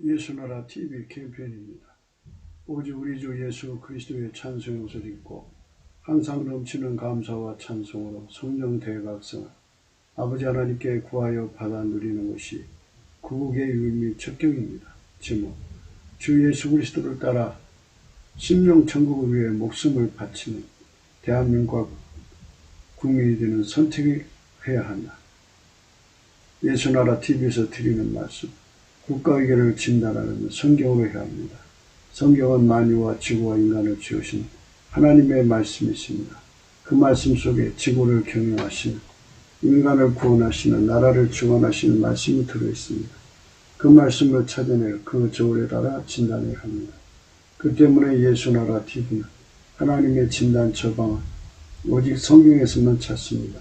예수나라 TV 캠페인입니다. 오직 우리 주 예수 그리스도의 찬송을 읽고 항상 넘치는 감사와 찬송으로 성령 대각성을 아버지 하나님께 구하여 받아 누리는 것이 구국의 유익 및 적경입니다. 제목, 주 예수 그리스도를 따라 심령 천국을 위해 목숨을 바치는 대한민국 국민이 되는 선택을 해야 한다. 예수나라 TV에서 드리는 말씀, 국가의결을 진단하는 성경으로 해야 합니다. 성경은 만유와 지구와 인간을 지으신 하나님의 말씀이 있습니다. 그 말씀 속에 지구를 경영하시는, 인간을 구원하시는, 나라를 주관하시는 말씀이 들어있습니다. 그 말씀을 찾아내 그 저울에 따라 진단해야 합니다. 그 때문에 예수나라 TV는 하나님의 진단 처방은 오직 성경에서만 찾습니다.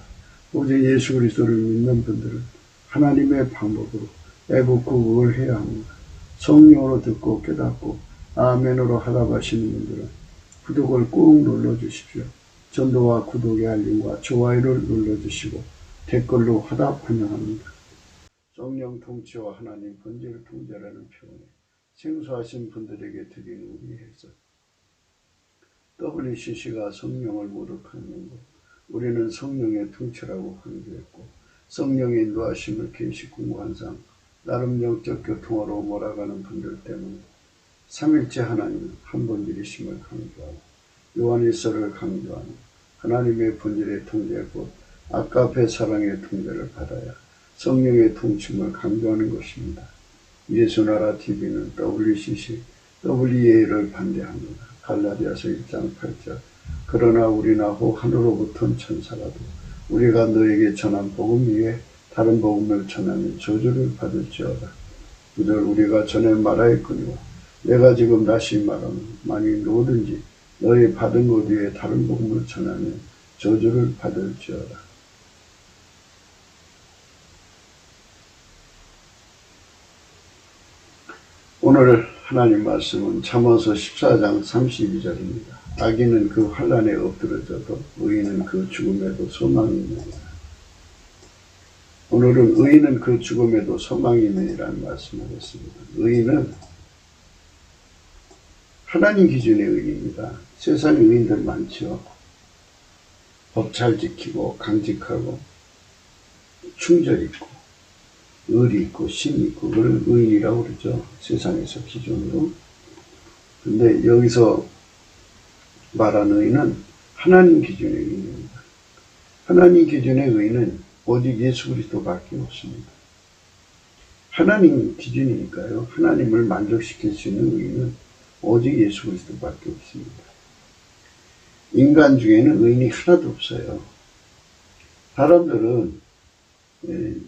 오직 예수 그리스도를 믿는 분들은 하나님의 방법으로 애국고 의해야 합니다. 성령으로 듣고 깨닫고 아멘으로 하답하시는 분들은 구독을 꾹 눌러주십시오. 전도와 구독의 알림과 좋아요를 눌러주시고 댓글로 화답 환영합니다. 성령 통치와 하나님 본질 통제라는 표현에 생소하신 분들에게 드리는 우리에서 WCC가 성령을 모독하는 것, 우리는 성령의 통치라고 강조했고 성령의 인도하심을 계시 공부한상 나름 영적 교통으로 몰아가는 분들 때문에 삼일째 하나님 한 분들이심을 강조하고 요한일서를 강조하는 하나님의 본질의 통제 곧 아까페 사랑의 통제를 받아야 성령의 통침을 강조하는 것입니다. 예수나라 TV는 WCC, WEA를 반대합니다. 갈라디아서 1장 8절 그러나 우리나 혹 하늘로부터 천사라도 우리가 너에게 전한 복음 위에 다른 복음을 전하면 저주를 받을지어다. 이를 우리가 전에 말하였거니와 내가 지금 다시 말하면 만일 누구든지 너희 받은 것 위에 다른 복음을 전하면 저주를 받을지어다. 오늘 하나님 말씀은 잠언서 14장 32절입니다. 악인은 그 환난에 엎드러져도 의인은 그 죽음에도 소망이 있느니라. 오늘은 의인은 그 죽음에도 소망이 있느니라는 말씀을 했습니다. 의인은 하나님 기준의 의인입니다. 세상에 의인들 많죠. 법 잘 지키고 강직하고 충절 있고 의리 있고 신 있고 그걸 의인이라고 그러죠. 세상에서 기준으로. 근데 여기서 말하는 의인은 하나님 기준의 의인입니다. 하나님 기준의 의인은 오직 예수 그리스도밖에 없습니다. 하나님 기준이니까요. 하나님을 만족시킬 수 있는 의인은 오직 예수 그리스도밖에 없습니다. 인간 중에는 의인이 하나도 없어요. 사람들은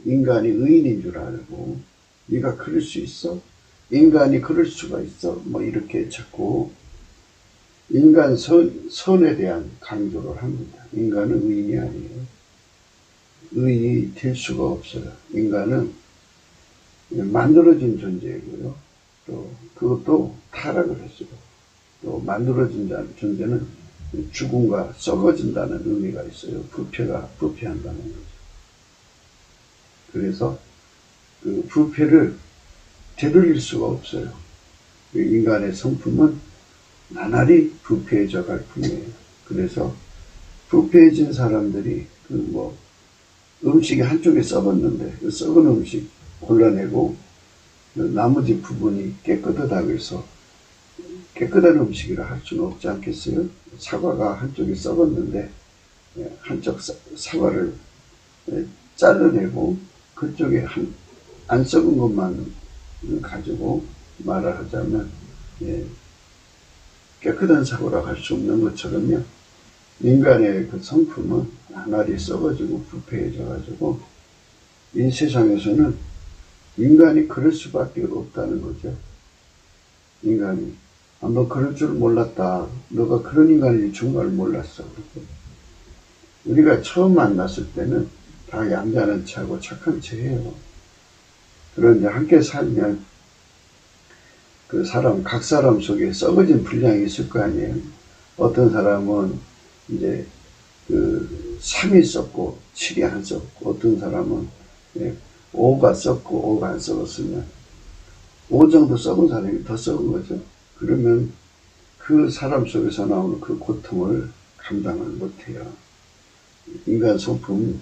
인간이 의인인 줄 알고 네가 그럴 수 있어? 인간이 그럴 수가 있어? 뭐 이렇게 자꾸 인간 선에 대한 강조를 합니다. 인간은 의인이 아니에요. 의인이 될 수가 없어요. 인간은 만들어진 존재이고요. 또 그것도 타락을 했어요. 또 만들어진 존재는 죽음과 썩어진다는 의미가 있어요. 부패한다는 거죠. 그래서 그 부패를 되돌릴 수가 없어요. 인간의 성품은 나날이 부패해져 갈 뿐이에요. 그래서 부패해진 사람들이 음식이 한쪽에 썩었는데 그 썩은 음식 골라내고 나머지 부분이 깨끗하다고 해서 깨끗한 음식이라 할 수는 없지 않겠어요? 사과가 한쪽이 썩었는데 한쪽 사과를 잘라내고 그쪽에 안 썩은 것만 가지고 말을 하자면 깨끗한 사과라고 할 수 없는 것처럼요. 인간의 그 성품은 나날이 썩어지고 부패해져 가지고 이 세상에서는 인간이 그럴 수밖에 없다는 거죠. 인간이 너 그럴 줄 몰랐다. 너가 그런 인간인지 정말 몰랐어. 우리가 처음 만났을 때는 다 얌전한 체하고 착한 체예요. 그런데 함께 살면 각 사람 속에 썩어진 분량이 있을 거 아니에요. 어떤 사람은 이제 3이 썩고 7이 안 썩고 어떤 사람은 5가 썩고 5가 안 썩었으면 정도 썩은 사람이 더 썩은 거죠. 그러면 그 사람 속에서 나오는 그 고통을 감당을 못해요. 인간 성품,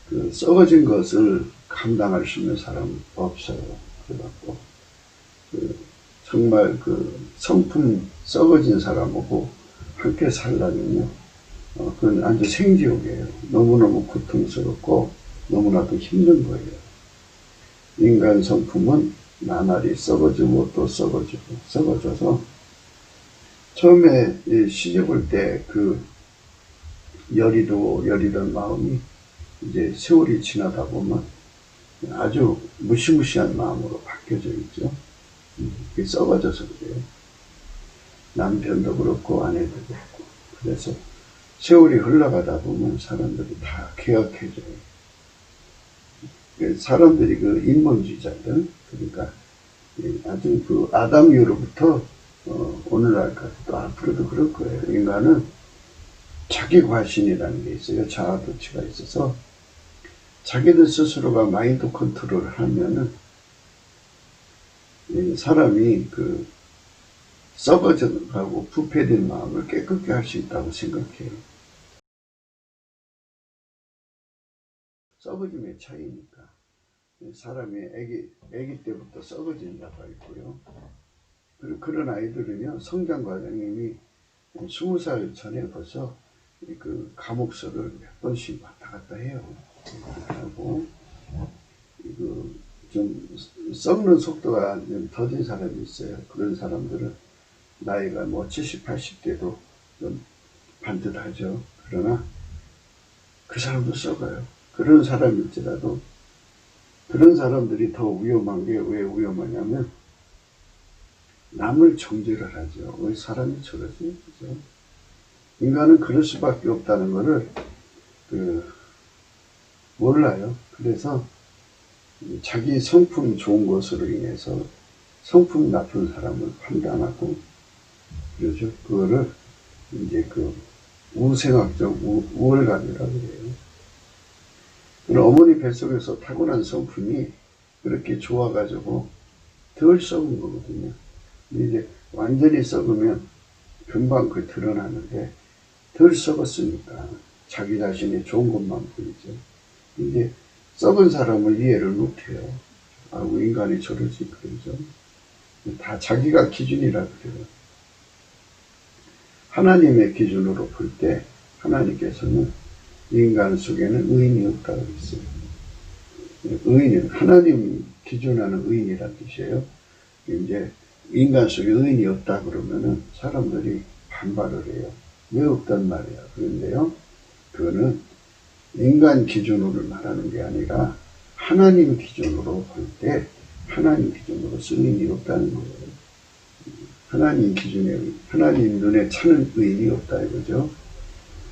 그 썩어진 것을 감당할 수 있는 사람은 없어요. 그래갖고 정말 그 성품 썩어진 사람하고 함께 살려면요, 그건 완전 생지옥이에요. 너무너무 고통스럽고 너무나도 힘든 거예요. 인간 성품은 나날이 썩어지고 또 썩어지고 썩어져서 처음에 시집 올 때 그 여리던 마음이 이제 세월이 지나다 보면 아주 무시무시한 마음으로 바뀌어져 있죠. 그게 썩어져서 그래요. 남편도 그렇고 아내도 그렇고. 그래서 세월이 흘러가다 보면 사람들이 다 개혁해져요. 사람들이 그 인본주의자들, 그러니까 아주 그 아담 이후로부터 오늘날까지 또 앞으로도 그럴 거예요. 인간은 자기 과신이라는 게 있어요. 자아도취가 있어서 자기들 스스로가 마인드 컨트롤을 하면은 사람이 그 썩어져가고 부패된 마음을 깨끗게 할 수 있다고 생각해요. 썩어짐의 차이니까. 사람이 아기 때부터 썩어진 자가 있고요. 그리고 그런 아이들은요, 성장 과정이 이미 20살 전에 벌써 그 감옥서를 몇 번씩 왔다 갔다 해요. 하고, 좀 썩는 속도가 좀 더딘 사람이 있어요. 그런 사람들은 나이가 뭐 70, 80대도 좀 반듯하죠. 그러나 그 사람도 썩어요. 그런 사람일지라도 그런 사람들이 더 위험한 게 왜 위험하냐면 남을 정죄를 하죠. 왜 사람이 저러지? 그죠? 인간은 그럴 수밖에 없다는 거를 몰라요. 그래서 자기 성품 좋은 것으로 인해서 성품 나쁜 사람을 판단하고 그러죠. 그거를 이제 그 우생학적 우월감이라고 그래요. 어머니 뱃속에서 타고난 성품이 그렇게 좋아가지고 덜 썩은 거거든요. 근데 이제 완전히 썩으면 금방 그 드러나는데 덜 썩었으니까 자기 자신이 좋은 것만 보이죠. 이제 썩은 사람을 이해를 못해요. 아이고 인간이 저러지 그러죠. 다 자기가 기준이라 그래요. 하나님의 기준으로 볼 때 하나님께서는 인간 속에는 의인이 없다고 했어요. 의인은 하나님 기준하는 의인이라는 뜻이에요. 이제 인간 속에 의인이 없다 그러면은 사람들이 반발을 해요. 왜 없단 말이야. 그런데요, 그거는 인간 기준으로 말하는 게 아니라 하나님 기준으로 볼 때 하나님 기준으로 의인이 없다는 거예요. 하나님 기준에 하나님 눈에 차는 의인이 없다 이거죠.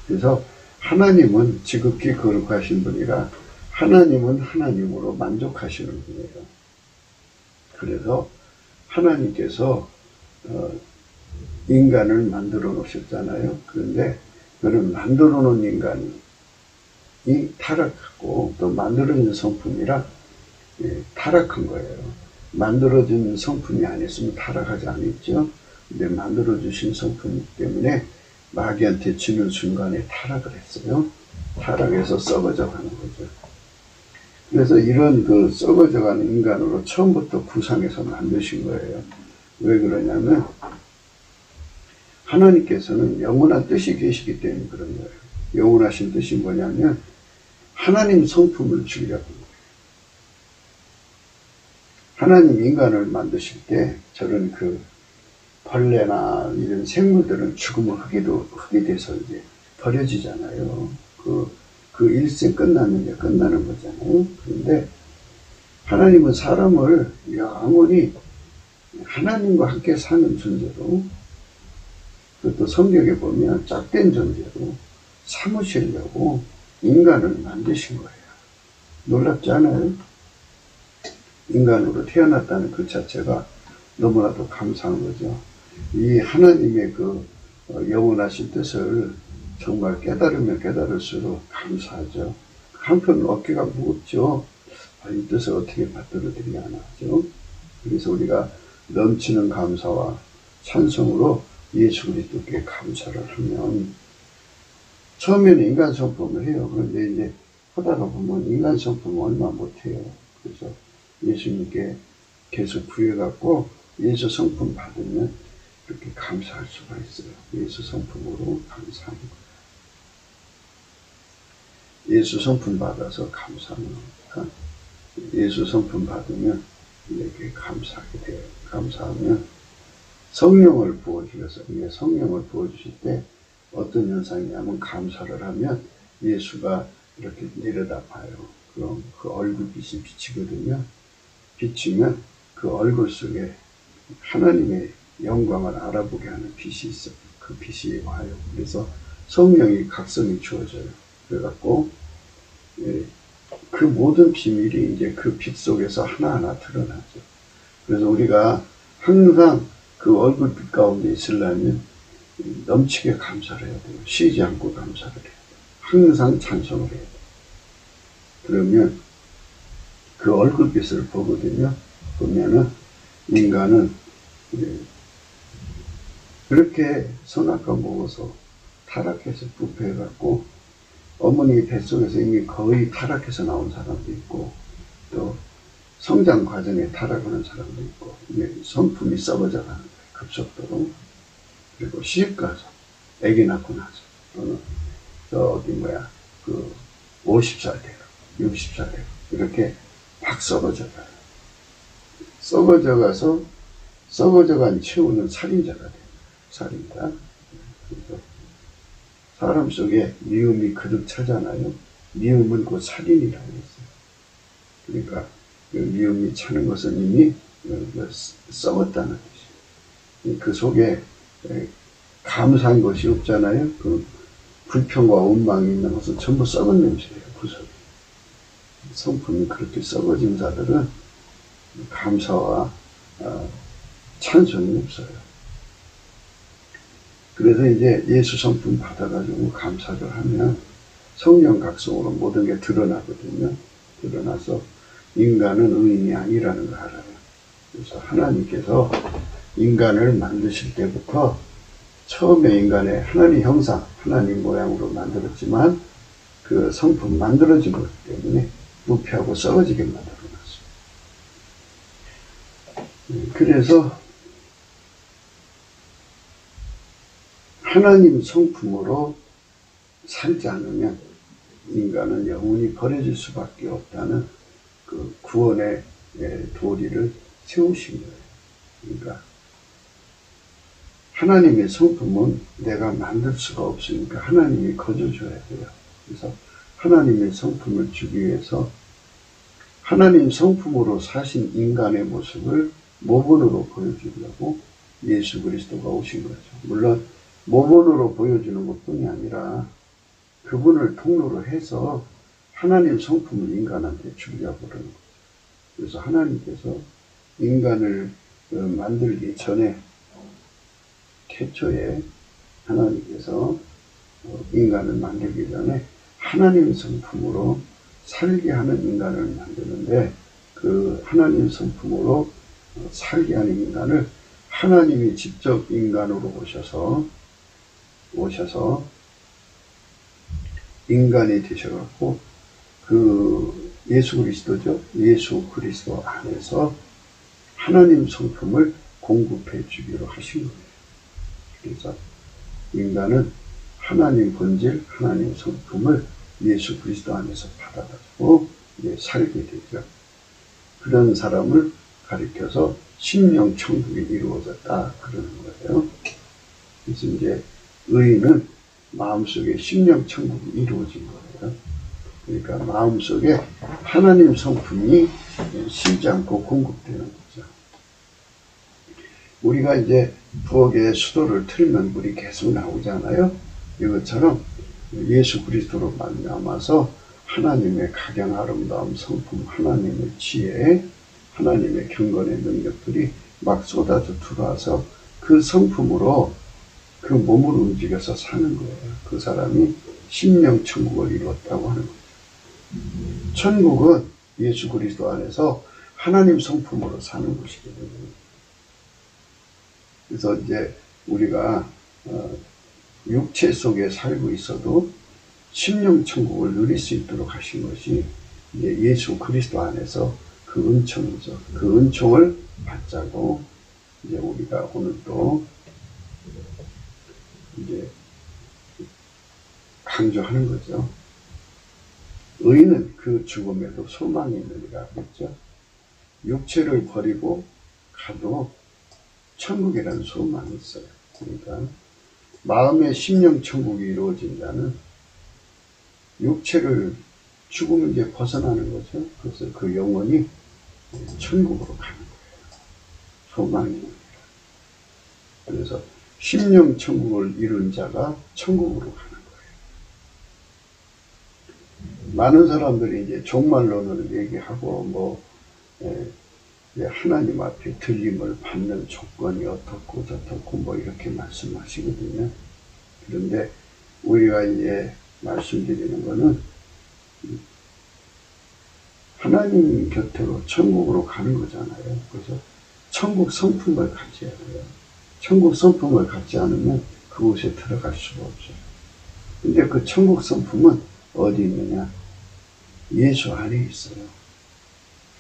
그래서 하나님은 지극히 거룩하신 분이라 하나님은 하나님으로 만족하시는 분이에요. 그래서 하나님께서 인간을 만들어 놓으셨잖아요. 그런데 그는 만들어 놓은 인간이 타락하고 또 만들어진 성품이라 타락한 거예요. 만들어진 성품이 아니었으면 타락하지 않았죠. 근데 만들어주신 성품 때문에 마귀한테 지는 순간에 타락을 했어요. 타락해서 썩어져 가는 거죠. 그래서 이런 그 썩어져 가는 인간으로 처음부터 구상해서 만드신 거예요. 왜 그러냐면 하나님께서는 영원한 뜻이 계시기 때문에 그런 거예요. 영원하신 뜻이 뭐냐면 하나님 성품을 주려고 거예요. 하나님 인간을 만드실 때 저런 그 벌레나 이런 생물들은 죽으면 흙이 돼서 이제 버려지잖아요. 그 일생 끝났는데 끝나는 거잖아요. 그런데 하나님은 사람을 영원히 하나님과 함께 사는 존재로, 그것도 성경에 보면 짝된 존재로 삼으시려고 인간을 만드신 거예요. 놀랍지 않아요? 인간으로 태어났다는 그 자체가 너무나도 감사한 거죠. 이 하나님의 그 영원하신 뜻을 정말 깨달으면 깨달을수록 감사하죠. 한편 어깨가 무겁죠. 이 뜻을 어떻게 받들어드려야 하나죠. 그래서 우리가 넘치는 감사와 찬송으로 예수 그리스도께 감사를 하면, 처음에는 인간 성품을 해요. 그런데 이제 하다가 보면 인간 성품은 얼마 못해요. 그래서 예수님께 계속 구해갖고 예수 성품 받으면 이렇게 감사할 수가 있어요. 예수 성품으로 감사하는 거예요. 예수 성품 받아서 감사하는 겁니다. 예수 성품 받으면 이렇게 감사하게 돼요. 감사하면 성령을 부어주셔서, 성령을 부어주실 때 어떤 현상이냐면, 감사를 하면 예수가 이렇게 내려다봐요. 그럼 그 얼굴빛이 비치거든요. 비치면 그 얼굴 속에 하나님의 영광을 알아보게 하는 빛이 있어요. 그 빛이 와요. 그래서 성령이 각성이 주어져요. 그래갖고 그 모든 비밀이 이제 그 빛 속에서 하나하나 드러나죠. 그래서 우리가 항상 그 얼굴빛 가운데 있으려면 넘치게 감사를 해야 돼요. 쉬지 않고 감사를 해야 돼요. 항상 찬송을 해야 돼요. 그러면 그 얼굴빛을 보거든요. 보면은 인간은 그렇게 선악과 먹어서 타락해서 부패해갖고 어머니 뱃속에서 이미 거의 타락해서 나온 사람도 있고, 또 성장 과정에 타락하는 사람도 있고, 성품이 썩어져 가는 거예요. 급속도로. 그리고 시집가서 아기 낳고 나서, 또는 그 50살 되고 60살 되고 이렇게 막 썩어져 가요. 썩어져 간 최후는 살인자가 돼요. 살인자. 그래서 사람 속에 미움이 그득 차잖아요. 미움은 곧 살인이라고 했어요. 그러니까 그 미움이 차는 것은 이미 썩었다는 뜻이에요. 그 속에 감사한 것이 없잖아요. 그 불평과 원망이 있는 것은 전부 썩은 냄새예요. 그 속에. 성품이 그렇게 썩어진 자들은 감사와 찬송이 없어요. 그래서 이제 예수 성품 받아가지고 감사를 하면 성령 각성으로 모든 게 드러나거든요. 드러나서 인간은 의인이 아니라는 걸 알아요. 그래서 하나님께서 인간을 만드실 때부터 처음에 인간의 하나님 형상, 하나님 모양으로 만들었지만 그 성품 만들어진 것 때문에 부패하고 썩어지게 만들어놨어요. 그래서 하나님 성품으로 살지 않으면 인간은 영원히 버려질 수밖에 없다는 그 구원의 도리를 세우신 거예요. 그러니까 하나님의 성품은 내가 만들 수가 없으니까 하나님이 거저줘야 돼요. 그래서 하나님의 성품을 주기 위해서 하나님 성품으로 사신 인간의 모습을 모본으로 보여주려고 예수 그리스도가 오신 거죠. 물론 모본으로 보여주는 것뿐이 아니라 그분을 통로로 해서 하나님 성품을 인간한테 주려고 그러는 거죠. 그래서 하나님께서 인간을 만들기 전에 태초에 하나님께서 인간을 만들기 전에 하나님 성품으로 살게 하는 인간을 만드는데, 그 하나님 성품으로 살게 하는 인간을 하나님이 직접 인간으로 오셔서 인간이 되셔갖고 그 예수 그리스도죠. 예수 그리스도 안에서 하나님 성품을 공급해 주기로 하신 거예요. 그래서 인간은 하나님 본질, 하나님 성품을 예수 그리스도 안에서 받아가지고 살게 되죠. 그런 사람을 가리켜서 심령 천국이 이루어졌다 그러는 거예요. 그래서 이제 의인은 마음속에 심령 천국이 이루어진 거예요. 그러니까 마음속에 하나님 성품이 쉬지 않고 공급되는 거죠. 우리가 이제 부엌에 수도를 틀면 물이 계속 나오잖아요. 이것처럼 예수 그리스도로 말미암아서 하나님의 각양 아름다움 성품, 하나님의 지혜, 하나님의 경건의 능력들이 막 쏟아져 들어와서 그 성품으로 그 몸을 움직여서 사는 거예요. 그 사람이 심령 천국을 이루었다고 하는 거죠. 천국은 예수 그리스도 안에서 하나님 성품으로 사는 것이거든요. 그래서 이제 우리가 육체 속에 살고 있어도 심령 천국을 누릴 수 있도록 하신 것이 이제 예수 그리스도 안에서 그 은총이죠. 그 은총을 받자고 이제 우리가 오늘 또 이제 강조하는 거죠. 의인은 그 죽음에도 소망이 있느니라 그랬죠. 육체를 버리고 가도 천국이라는 소망이 있어요. 그러니까 마음의 심령 천국이 이루어진 자는 육체를 죽으면 이제 벗어나는 거죠. 그래서 그 영혼이 천국으로 가는 거예요. 소망이. 그래서 심령 천국을 이룬 자가 천국으로 가는 거예요. 많은 사람들이 이제 종말론을 얘기하고 이제 하나님 앞에 들림을 받는 조건이 어떻고 저떻고 이렇게 말씀하시거든요. 그런데 우리가 이제 말씀드리는 거는 하나님 곁으로 천국으로 가는 거잖아요. 그래서 천국 성품을 갖지 않아요. 천국 성품을 갖지 않으면 그곳에 들어갈 수가 없어요. 근데 그 천국 성품은 어디 있느냐? 예수 안에 있어요.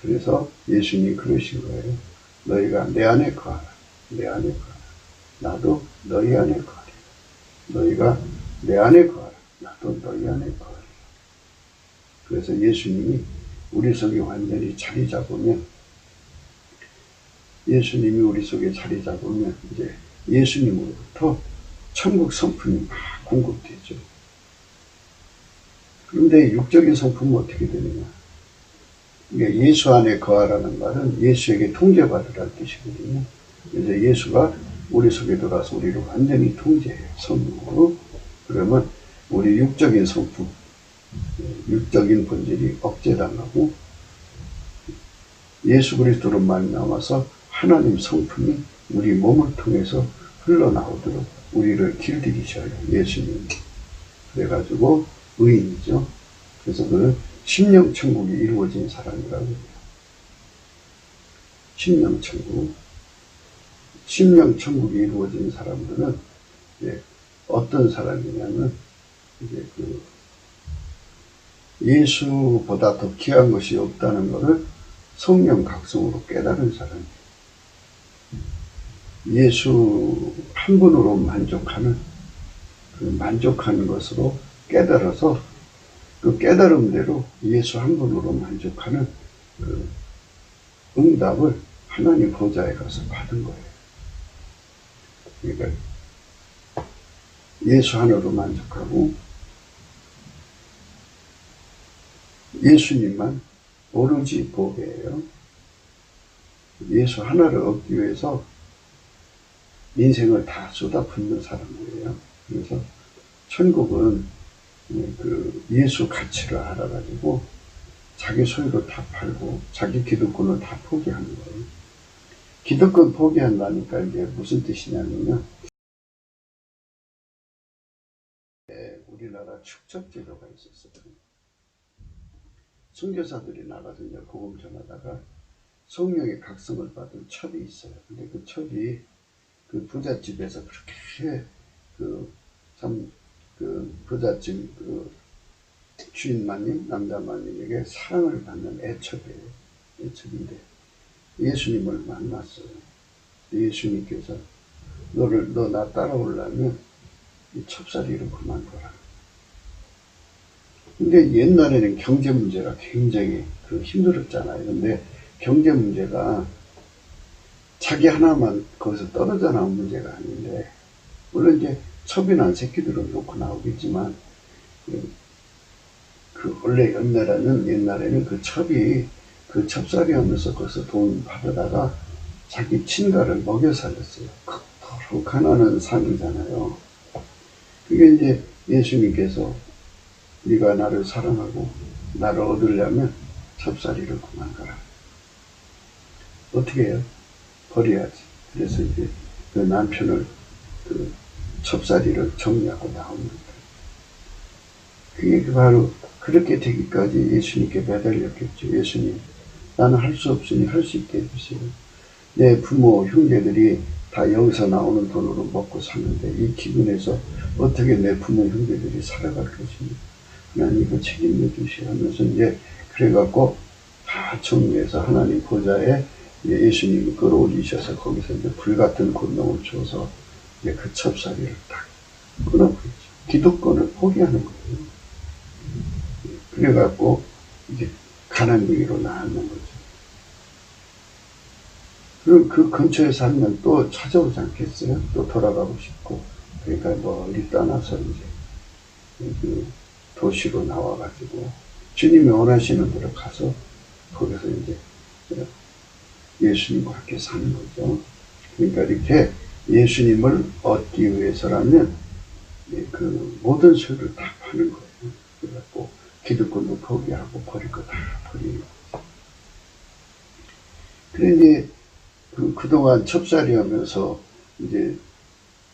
그래서 예수님이 그러신 거예요. 너희가 내 안에 거하라. 내 안에 거하라. 나도 너희 안에 거하리. 너희가 내 안에 거하라. 나도 너희 안에 거하리. 그래서 예수님이 우리 속에 완전히 자리 잡으면, 예수님이 우리 속에 자리 잡으면 이제 예수님으로부터 천국 성품이 막 공급되죠. 그런데 육적인 성품은 어떻게 되느냐? 그러니까 예수 안에 거하라는 말은 예수에게 통제받으라는 뜻이거든요. 그래서 예수가 우리 속에 들어와서 우리를 완전히 통제해요. 성령으로. 그러면 우리 육적인 성품, 육적인 본질이 억제당하고 예수 그리스도로 말미암아서 하나님 성품이 우리 몸을 통해서 흘러나오도록 우리를 길들이셔요. 예수님. 그래가지고 의인이죠. 그래서 그는 심령천국이 이루어진 사람이라고 해요. 심령천국. 심령천국이 이루어진 사람들은 이제 어떤 사람이냐면 이제 예수보다 더 귀한 것이 없다는 것을 성령 각성으로 깨달은 사람이에요. 예수 한 분으로 만족하는, 그 만족하는 것으로 깨달아서 그 깨달음대로 예수 한 분으로 만족하는 그 응답을 하나님 보좌에 가서 받은 거예요. 그러니까 예수 하나로 만족하고 예수님만 오로지 보배예요. 예수 하나를 얻기 위해서 인생을 다 쏟아붓는 사람이에요. 그래서 천국은 그 예수 가치를 알아가지고 자기 소유를 다 팔고 자기 기득권을 다 포기하는 거예요. 기득권 포기한다니까 이게 무슨 뜻이냐면요. 우리나라 축적제도가 있었어요. 선교사들이 나가서 복음 전하다가 성령의 각성을 받은 첩이 있어요. 근데 그 첩이 그 부잣집에서 그렇게 그 부잣집 그 주인마님, 남자마님에게 사랑을 받는 애첩이에요. 애첩인데 예수님을 만났어요. 예수님께서 너 나 따라오려면 이 첩살이를 그만둬라. 근데 옛날에는 경제 문제가 굉장히 힘들었잖아요. 근데 경제 문제가 자기 하나만 거기서 떨어져 나온 문제가 아닌데, 물론 이제 첩이나 새끼들은 놓고 나오겠지만, 원래 옛날에는 그 첩이 그 첩살이 하면서 거기서 돈 받아다가 자기 친가를 먹여 살렸어요. 그토록 가난한 삶이잖아요. 그게 이제 예수님께서 네가 나를 사랑하고 나를 얻으려면 첩살이를 그만 가라. 어떻게 해요? 버려야지. 그래서 이제 그 남편을 그 첩살이를 정리하고 나옵니다. 그게 바로 그렇게 되기까지 예수님께 매달렸겠죠. 예수님, 나는 할 수 없으니 할 수 있게 해주세요. 내 부모, 형제들이 다 여기서 나오는 돈으로 먹고 사는데 이 기분에서 어떻게 내 부모, 형제들이 살아갈 것입니까? 하나님 이거 책임져 주시오 하면서 이제 그래갖고 다 정리해서 하나님 보좌에 예수님이 끌어올리셔서 거기서 이제 불같은 권능을 줘서 이제 그 첩사리를 딱 끊어버리죠. 기득권을 포기하는 거예요. 그래갖고 이제 가난뱅이로 나앉는 거죠. 그럼 그 근처에 살면 또 찾아오지 않겠어요? 또 돌아가고 싶고. 그러니까 멀리 떠나서 이제 그 도시로 나와가지고 주님이 원하시는 데로 가서 거기서 이제 예수님과 함께 사는 거죠. 그러니까 이렇게 예수님을 얻기 위해서라면 그 모든 소유를 다 파는 거예요. 그래갖고 기득권도 포기하고 버릴 거 다 버리는 거죠. 그래 이제 그동안 첩살이 하면서 이제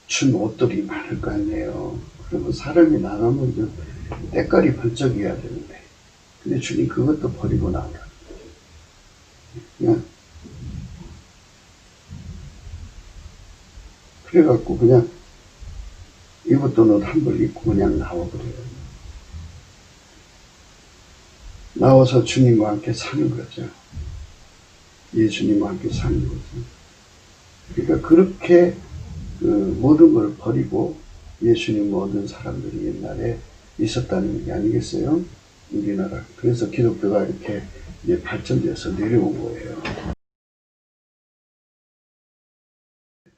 준 옷들이 많을 거 아니에요. 그러면 사람이 나가면 좀 때깔이 번쩍여야 되는데. 근데 주님 그것도 버리고 나오라. 그냥. 그래갖고 그냥 입었던 옷 한 벌 입고 그냥 나와버려요. 나와서 주님과 함께 사는 거죠. 예수님과 함께 사는 거죠. 그러니까 그렇게 그 모든 걸 버리고 예수님 모든 사람들이 옛날에 있었다는 게 아니겠어요? 우리나라. 그래서 기독교가 이렇게 이제 발전돼서 내려온 거예요.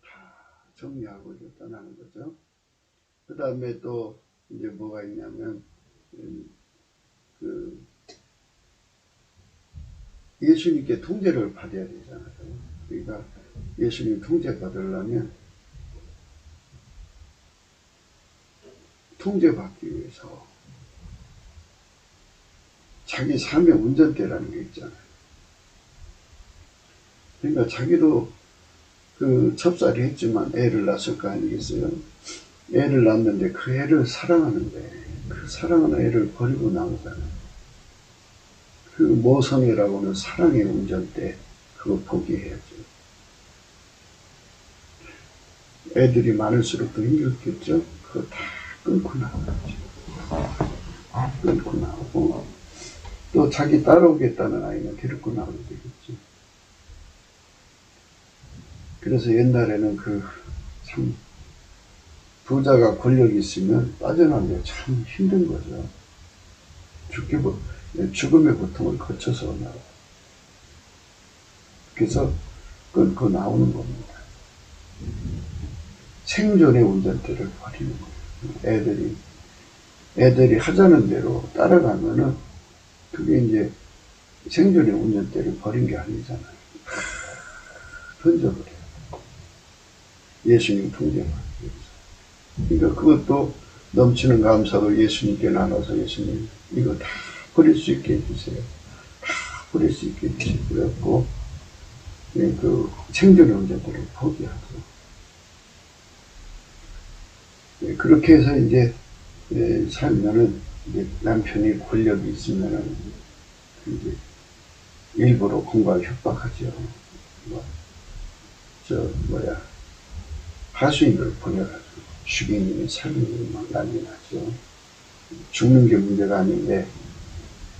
다 정리하고 이제 떠나는 거죠. 그 다음에 또 이제 뭐가 있냐면 그 예수님께 통제를 받아야 되잖아요. 그러니까 예수님 통제 받으려면 통제받기 위해서 자기 삶의 운전대라는 게 있잖아요. 그러니까 자기도 그 첩살이 했지만 애를 낳았을 거 아니겠어요? 애를 낳았는데 그 애를 사랑하는데 그 사랑하는 애를 버리고 나오잖아요. 그 모성애라고는 사랑의 운전대 그거 포기해야죠. 애들이 많을수록 더 힘들겠죠? 그거 다 끊고 나오죠. 끊고 나오고 또 자기 따라오겠다는 아이는 데리고 나오면 되겠죠. 그래서 옛날에는 그 참 부자가 권력이 있으면 빠져나오기가 참 힘든 거죠. 죽음의 고통을 거쳐서 나와요. 그래서 끊고 나오는 겁니다. 생존의 운전대를 버리는 거예요. 애들이 하자는 대로 따라가면은 그게 이제 생존의 운전대를 버린 게 아니잖아요. 던져버려요. 예수님 통제받기 위해서. 그러니까 그것도 넘치는 감사로 예수님께 나눠서 예수님 이거 다 버릴 수 있게 해주세요. 다 버릴 수 있게 해주세요. 그래갖고 그 생존의 운전대를 포기하죠. 그렇게 해서 이제 살면은 이제 남편이 권력이 있으면은 이제 일부러 공갈 협박하죠. 하수인을 보내가지고 죽이는 살인이 막 난리 나죠. 죽는 게 문제가 아닌데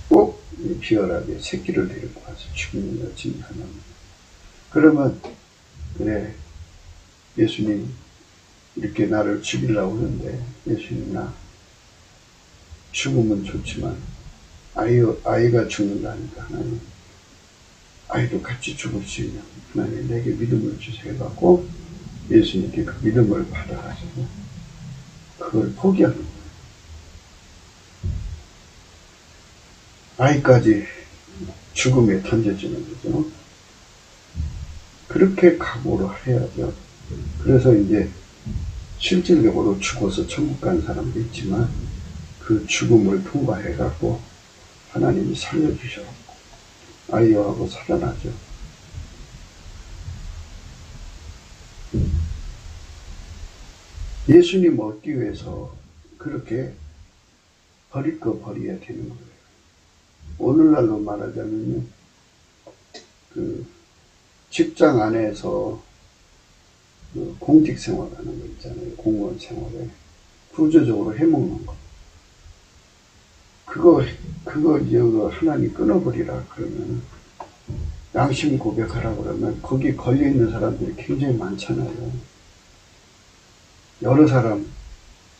꼭 비열하게 새끼를 데리고 와서 죽이는 여친이 하나입니다. 그러면 그래 예수님 이렇게 나를 죽이려고 하는데 예수님 나 죽으면 좋지만 아이가 죽는다니까 하나님 아이도 같이 죽을 수 있냐 하나님 내게 믿음을 주세요 해갖고 예수님께 그 믿음을 받아가지고 그걸 포기하는 거예요. 아이까지 죽음에 던져지는 거죠. 그렇게 각오를 해야죠. 그래서 이제 실질적으로 죽어서 천국 간 사람도 있지만 그 죽음을 통과해갖고 하나님이 살려주셔갖고 아이하고 살아나죠. 예수님 얻기 위해서 그렇게 버릴 거 버려야 되는 거예요. 오늘날로 말하자면요. 그 직장 안에서 그 공직 생활하는 거 있잖아요. 공무원 생활에 부조적으로 해먹는 거. 그거 이제 하나님 끊어버리라 그러면, 양심 고백하라 그러면 거기 걸려있는 사람들이 굉장히 많잖아요. 여러 사람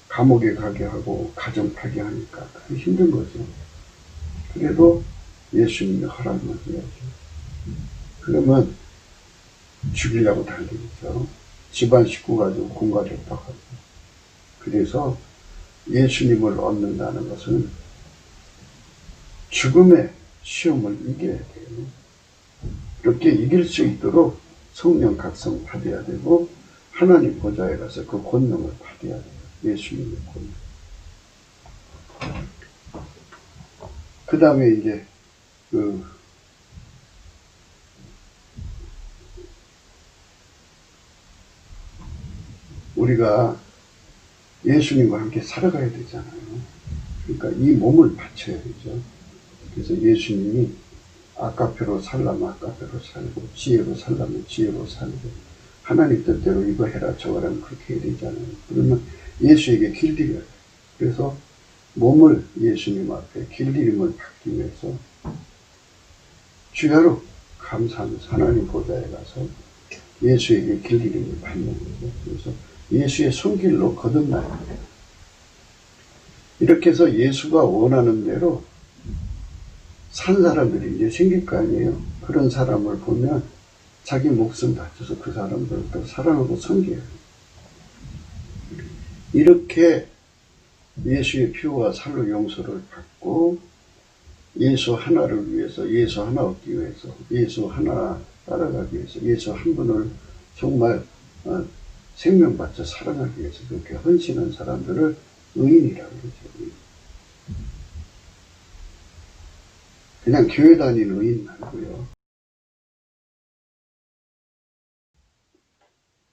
감옥에 가게 하고 가정 파게 하니까 그게 힘든 거죠. 그래도 예수님이 허락만 해야죠. 그러면 죽이려고 달리겠죠. 집안 식구 가지고 공갈했다고 하죠. 그래서 예수님을 얻는다는 것은 죽음의 시험을 이겨야 돼요. 이렇게 이길 수 있도록 성령 각성 받아야 되고, 하나님 보좌에 가서 그 권능을 받아야 돼요. 예수님의 권능. 그 다음에 이제 우리가 예수님과 함께 살아가야 되잖아요. 그러니까 이 몸을 바쳐야 되죠. 그래서 예수님이 아까페로 살라면 아까페로 살고, 지혜로 살라면 지혜로 살고, 하나님 뜻대로 이거 해라 저거 하라면 그렇게 해야 되잖아요. 그러면 예수에게 길들여야 돼요. 그래서 몸을 예수님 앞에 길들임을 받기 위해서 주야로 감사하면서 하나님 보좌에 가서 예수에게 길들임을 받는 거죠. 그래서 예수의 손길로 거듭나야 돼요. 이렇게 해서 예수가 원하는 대로 산 사람들이 이제 생길 거 아니에요. 그런 사람을 보면 자기 목숨 바쳐서 그 사람들을 또 사랑하고 섬겨요. 이렇게 예수의 피와 살로 용서를 받고, 예수 하나를 위해서, 예수 하나 얻기 위해서, 예수 하나 따라가기 위해서, 예수 한 분을 정말 생명 바쳐 사랑하기 위해서 그렇게 헌신한 사람들을 의인이라고 그러죠. 그냥 교회 다니는 의인 말고요.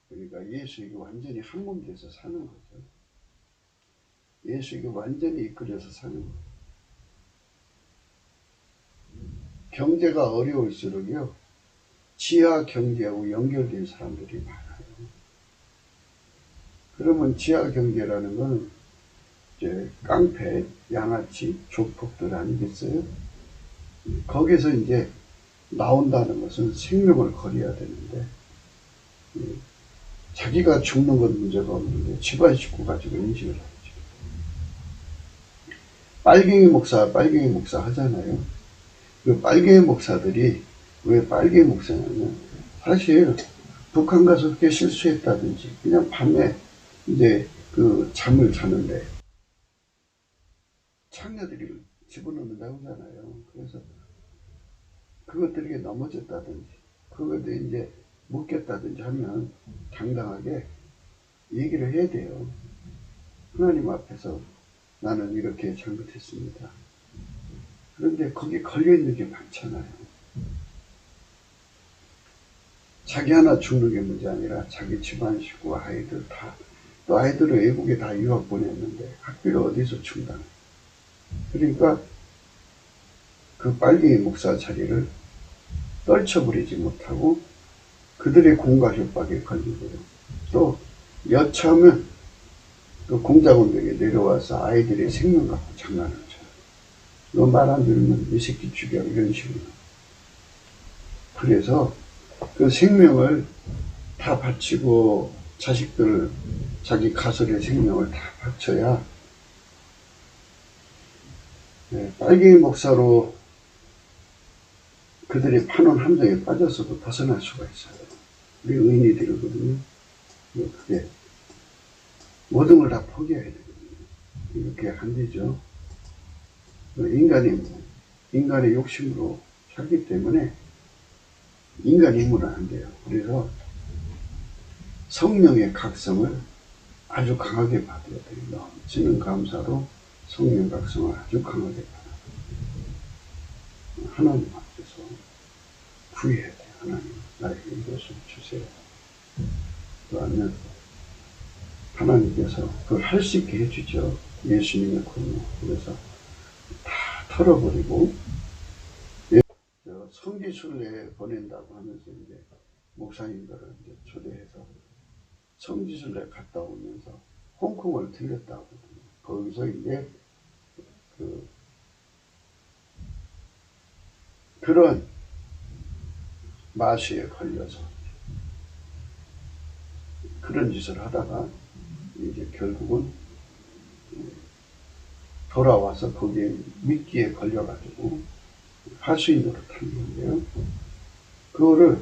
그러니까 예수에게 완전히 한 몸 돼서 사는 거죠. 예수에게 완전히 이끌려서 사는 거예요. 경제가 어려울수록요, 지하 경제하고 연결된 사람들이 많아요. 그러면 지하 경제라는 건 이제 깡패, 양아치, 조폭들 아니겠어요? 거기서 이제 나온다는 것은 생명을 걸어야 되는데, 자기가 죽는 건 문제가 없는데 집안 식구 가지고 인식을 하죠. 빨갱이 목사 하잖아요. 그 빨갱이 목사들이 왜 빨갱이 목사냐면, 사실 북한 가서 그렇게 실수했다든지 그냥 밤에 이제 그 잠을 자는데 창녀들이 집어넣는다고 하잖아요. 그래서 그것들에게 넘어졌다든지 그것도 이제 묻겠다든지 하면 당당하게 얘기를 해야 돼요. 하나님 앞에서 나는 이렇게 잘못했습니다. 그런데 거기 걸려있는 게 많잖아요. 자기 하나 죽는 게 문제 아니라 자기 집안 식구 아이들 다, 또 아이들을 외국에 다 유학 보냈는데 학비를 어디서 충당해. 그러니까 그 빨갱이 목사 자리를 떨쳐버리지 못하고 그들의 공과 협박에 걸리고요. 또 여차하면 그 공작원들에게 내려와서 아이들의 생명 갖고 장난을 쳐요. 너 말 안 들으면 이 새끼 죽여, 이런 식으로. 그래서 그 생명을 다 바치고 자식들, 자기 가설의 생명을 다 바쳐야 빨갱이 목사로 그들의 파는 함정에 빠져서도 벗어날 수가 있어요. 우리 의인이 되거든요. 그게 모든 걸 다 포기해야 되거든요. 이렇게 안 되죠. 인간의 욕심으로 살기 때문에 인간의 힘으로는 안 돼요. 그래서 성령의 각성을 아주 강하게 받아야 돼요. 넘치는 감사로 성령 각성을 아주 강하게 받아요. 하나님 앞에서 구해야 돼요. 하나님, 나에게 이것을 주세요. 그러면 하나님께서 그걸 할 수 있게 해주죠. 예수님의 권능. 그래서 다 털어버리고, 성지순례 보낸다고 하면서 이제 목사님들을 이제 초대해서 성지순례 갔다 오면서 홍콩을 들렸다고 하거든요. 거기서 이제 그런 마수에 걸려서 그런 짓을 하다가 이제 결국은 돌아와서 거기에 미끼에 걸려가지고 하수인 노릇한 건데요. 그거를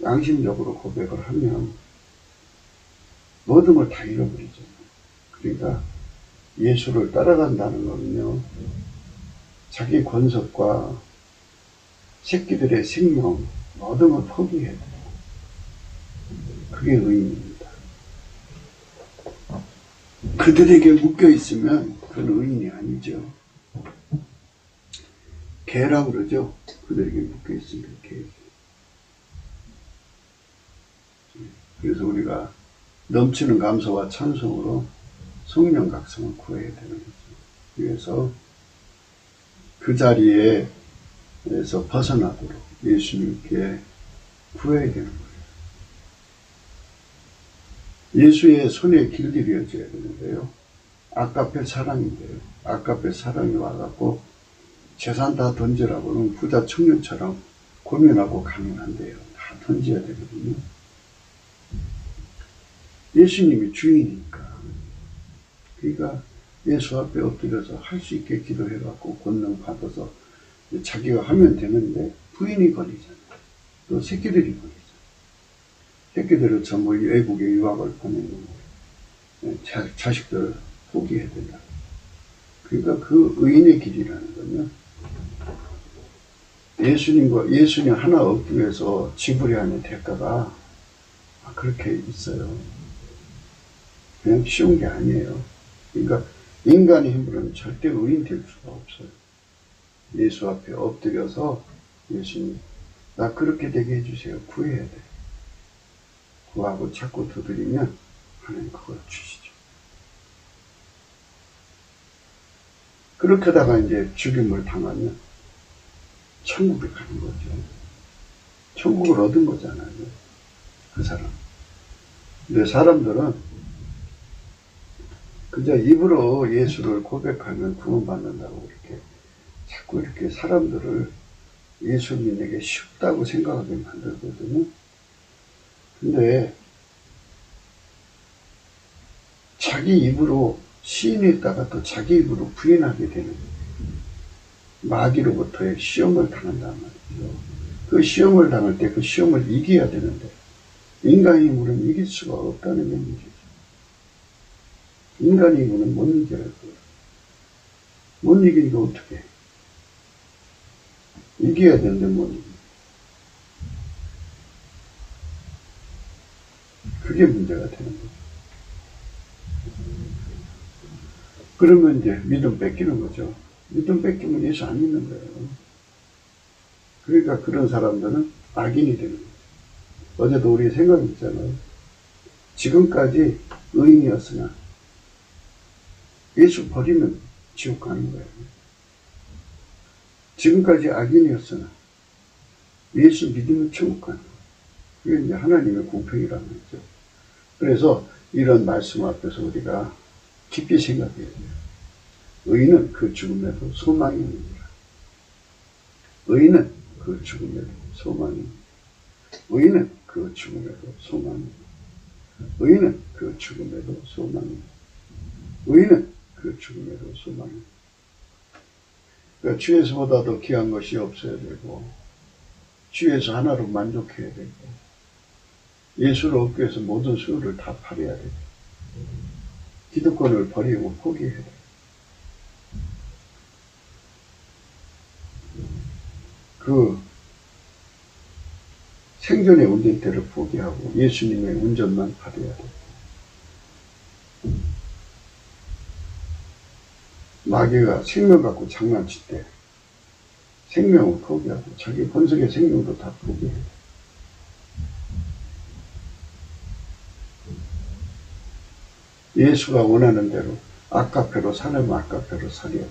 양심적으로 고백을 하면 모든 걸 다 잃어버리잖아요. 그러니까 예수를 따라간다는 거는요, 자기 권속과 새끼들의 생명 모든 걸 포기해야 돼요. 그게 의인입니다. 그들에게 묶여 있으면 그건 의인이 아니죠. 개라고 그러죠. 그들에게 묶여 있으면 개. 그래서 우리가 넘치는 감사와 찬송으로 성령 각성을 구해야 되는 거죠. 그래서 그 자리에서 벗어나도록 예수님께 구해야 되는 거예요. 예수의 손에 길들여져야 되는데요. 아까페 사랑인데요. 아까페 사랑이 와갖고 재산 다 던지라고는 부자 청년처럼 고민하고 가능한데요. 다 던져야 되거든요. 예수님이 주인이니까. 그러니까 예수 앞에 엎드려서 할 수 있게 기도해갖고 권능 받아서 자기가 하면 되는데 부인이 걸리잖아요. 또 새끼들이 걸리잖아요. 새끼들을 전부 외국에 유학을 보내는 자식들을 포기해야 된다. 그러니까 그 의인의 길이라는 건요. 예수님 하나 얻기 위해서 지불해야 하는 대가가 그렇게 있어요. 그냥 쉬운 게 아니에요. 그러니까 인간의 힘으로는 절대 의인 될 수가 없어요. 예수 앞에 엎드려서 예수님, 나 그렇게 되게 해주세요. 구해야 돼. 구하고 자꾸 두드리면 하나님 그걸 주시죠. 그렇게 하다가 이제 죽임을 당하면 천국에 가는 거죠. 천국을 얻은 거잖아요. 그 사람. 근데 사람들은 그저 입으로 예수를 고백하면 구원받는다고 자꾸 이렇게 사람들을 예수님에게 쉽다고 생각하게 만들거든요. 근데 자기 입으로 시인했다가 또 자기 입으로 부인하게 되는 마귀로부터의 시험을 당한단 말이죠. 그 시험을 당할 때 그 시험을 이겨야 되는데 인간의 힘으로는 이길 수가 없다는 게 문제죠. 인간의 힘으로는 못 이겨요. 못 이기니까 어떻게 해? 이겨야 되는데 못 이겨. 그게 문제가 되는 거죠. 그러면 이제 믿음 뺏기는 거죠. 믿음 뺏기면 예수 안 믿는 거예요. 그러니까 그런 사람들은 악인이 되는 거죠. 어제도 우리 생각이 있잖아요. 지금까지 의인이었으나 예수 버리면 지옥 가는 거예요. 지금까지 악인이었으나 예수 믿으면 천국 가는 거예요. 그게 이제 하나님의 공평이라는 거죠. 그래서 이런 말씀 앞에서 우리가 깊이 생각해야 돼요. 의인은 그 죽음에도 소망이 있느니라. 의인은 그 죽음에도 소망이 있느니라. 의인은 그 죽음에도 소망이 있느니라. 의인은 그 죽음에도 소망이 있느니라. 의인은 그 죽음에도 소망이 있느니라. 그러니까 주 예수보다 더 귀한 것이 없어야 되고 주 예수 하나로 만족해야 되고 예수를 얻기 위해서 모든 수요를 다 팔아야 되고 기득권을 버리고 포기해야 돼. 그 생존의 운전대를 포기하고 예수님의 운전만 받아야 돼. 마귀가 생명 갖고 장난칠 때 생명을 포기하고 자기 본성의 생명도 다 포기해. 예수가 원하는 대로 아까페로 살려면 아까페로 살려야 돼.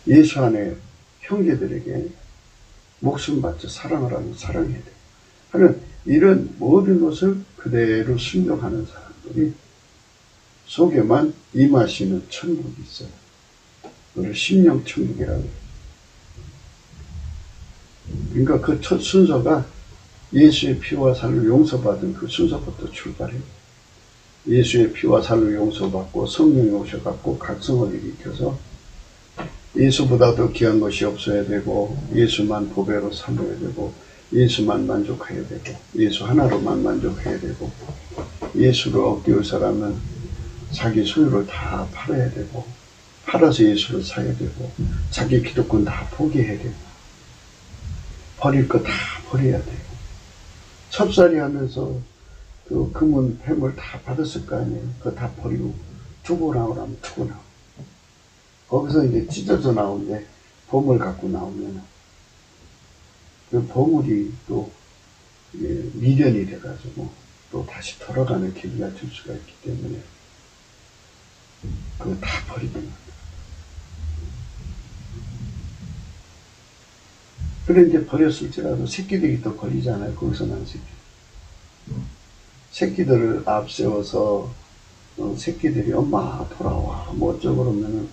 예수 안에 형제들에게 목숨 바쳐 사랑을 하면 사랑해야 돼요. 하는 이런 모든 것을 그대로 순종하는 사람들이 속에만 임하시는 천국이 있어요. 그걸 심령천국이라고 해요. 그러니까 그 첫 순서가 예수의 피와 살로 용서받은 그 순서부터 출발해요. 예수의 피와 살로 용서받고 성령이 오셔갖고 각성을 일으켜서 예수보다 더 귀한 것이 없어야 되고 예수만 보배로 삼아야 되고 예수만 만족해야 되고 예수 하나로만 만족해야 되고 예수를 얻기 사람은 자기 소유를 다 팔아야 되고 팔아서 예수를 사야 되고 자기 기득권 다 포기해야 되고 버릴 거 다 버려야 되고 첩살이 하면서 그 금은 폐물 다 받았을 거 아니에요. 그거 다 버리고 두고 나오라면 두고 나오고 거기서 이제 찢어져 나오는데 보물 갖고 나오면 그 보물이 또 미련이 돼가지고 또 다시 돌아가는 계기가 될 수가 있기 때문에 그거 다 버리고 그래 이제 버렸을지라도 새끼들이 또 걸리잖아요. 거기서 난 새끼. 새끼들을 앞세워서 새끼들이 엄마 돌아와 뭐 어쩌고 그러면은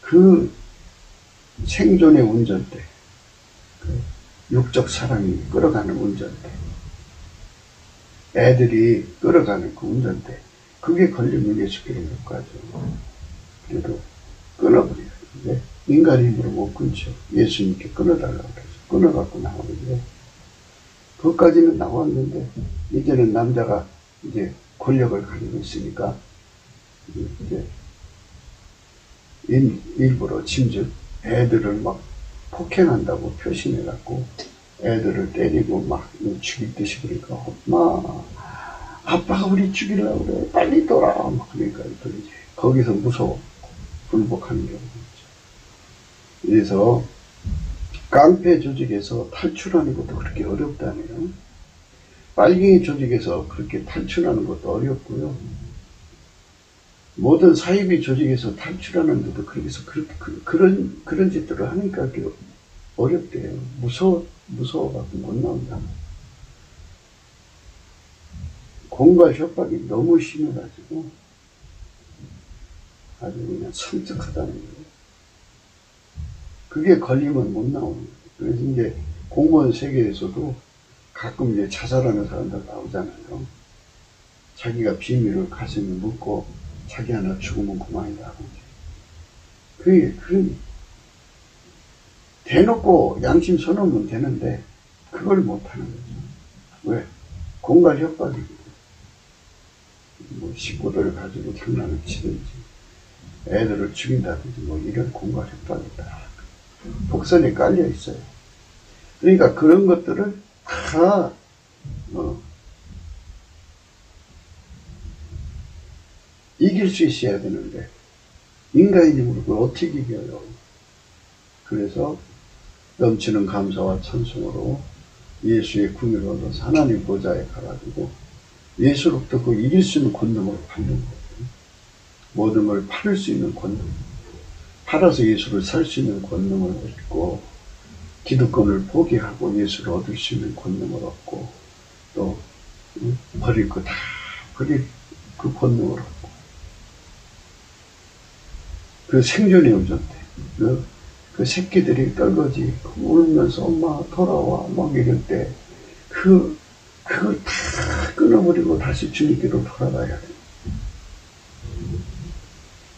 그 생존의 운전대 그 육적 사랑이 끌어가는 운전대 애들이 끌어가는 그 운전대 그게 걸리면 예수께로 못 가죠. 그래도 끊어버려요. 근데 인간의 힘으로 못 끊죠. 예수님께 끊어달라고 그래서 끊어갖고 나오는데 그것까지는 나왔는데 이제는 남자가 이제 권력을 가지고 있으니까 이제 일부러 심지어 애들을 막 폭행한다고 표신해갖고 애들을 때리고 막 죽일 듯이 그러니까 엄마 아빠가 우리 죽이려고 그래 빨리 돌아 막 그러니까 또 이제 거기서 무서워 불복하는 경우가 있죠. 그래서 깡패 조직에서 탈출하는 것도 그렇게 어렵다네요. 빨갱이 조직에서 그렇게 탈출하는 것도 어렵고요. 모든 사이비 조직에서 탈출하는 것도 그런 짓들을 하니까 그게 어렵대요. 무서워갖고 못 나온다. 공갈 협박이 너무 심해가지고 아주 그냥 섬뜩하다는 거예요. 그게 걸리면 못 나오는 거예요. 그래서 이제 공무원 세계에서도 가끔 이제 자살하는 사람들 나오잖아요. 자기가 비밀을 가슴에 묻고 자기 하나 죽으면 그만이다. 그게 대놓고 양심 선언은 되는데 그걸 못하는 거죠. 왜? 공갈 협박이거든. 뭐 식구들을 가지고 장난을 치든지 애들을 죽인다든지 뭐 이런 공갈 협박이다. 복선에 깔려 있어요. 그러니까 그런 것들을 다 이길 수 있어야 되는데 인간의 힘으로 그걸 어떻게 이겨요? 그래서 넘치는 감사와 찬송으로 예수의 궁유를 얻어서 하나님 보좌에 가가지고 예수로부터 그 이길 수 있는 권능을 받는 거예요. 모든 걸 팔을 수 있는 권능, 팔아서 예수를 살 수 있는 권능을 얻고 기득권을 포기하고 예수를 얻을 수 있는 권능을 얻고 또 버릴 거 다 버릴 그 권능을 얻고 그 생존의 운전대 그 새끼들이 떨거지 울면서 엄마 돌아와 막 이럴 때 그걸 다 끊어버리고 다시 주님께로 돌아가야 돼.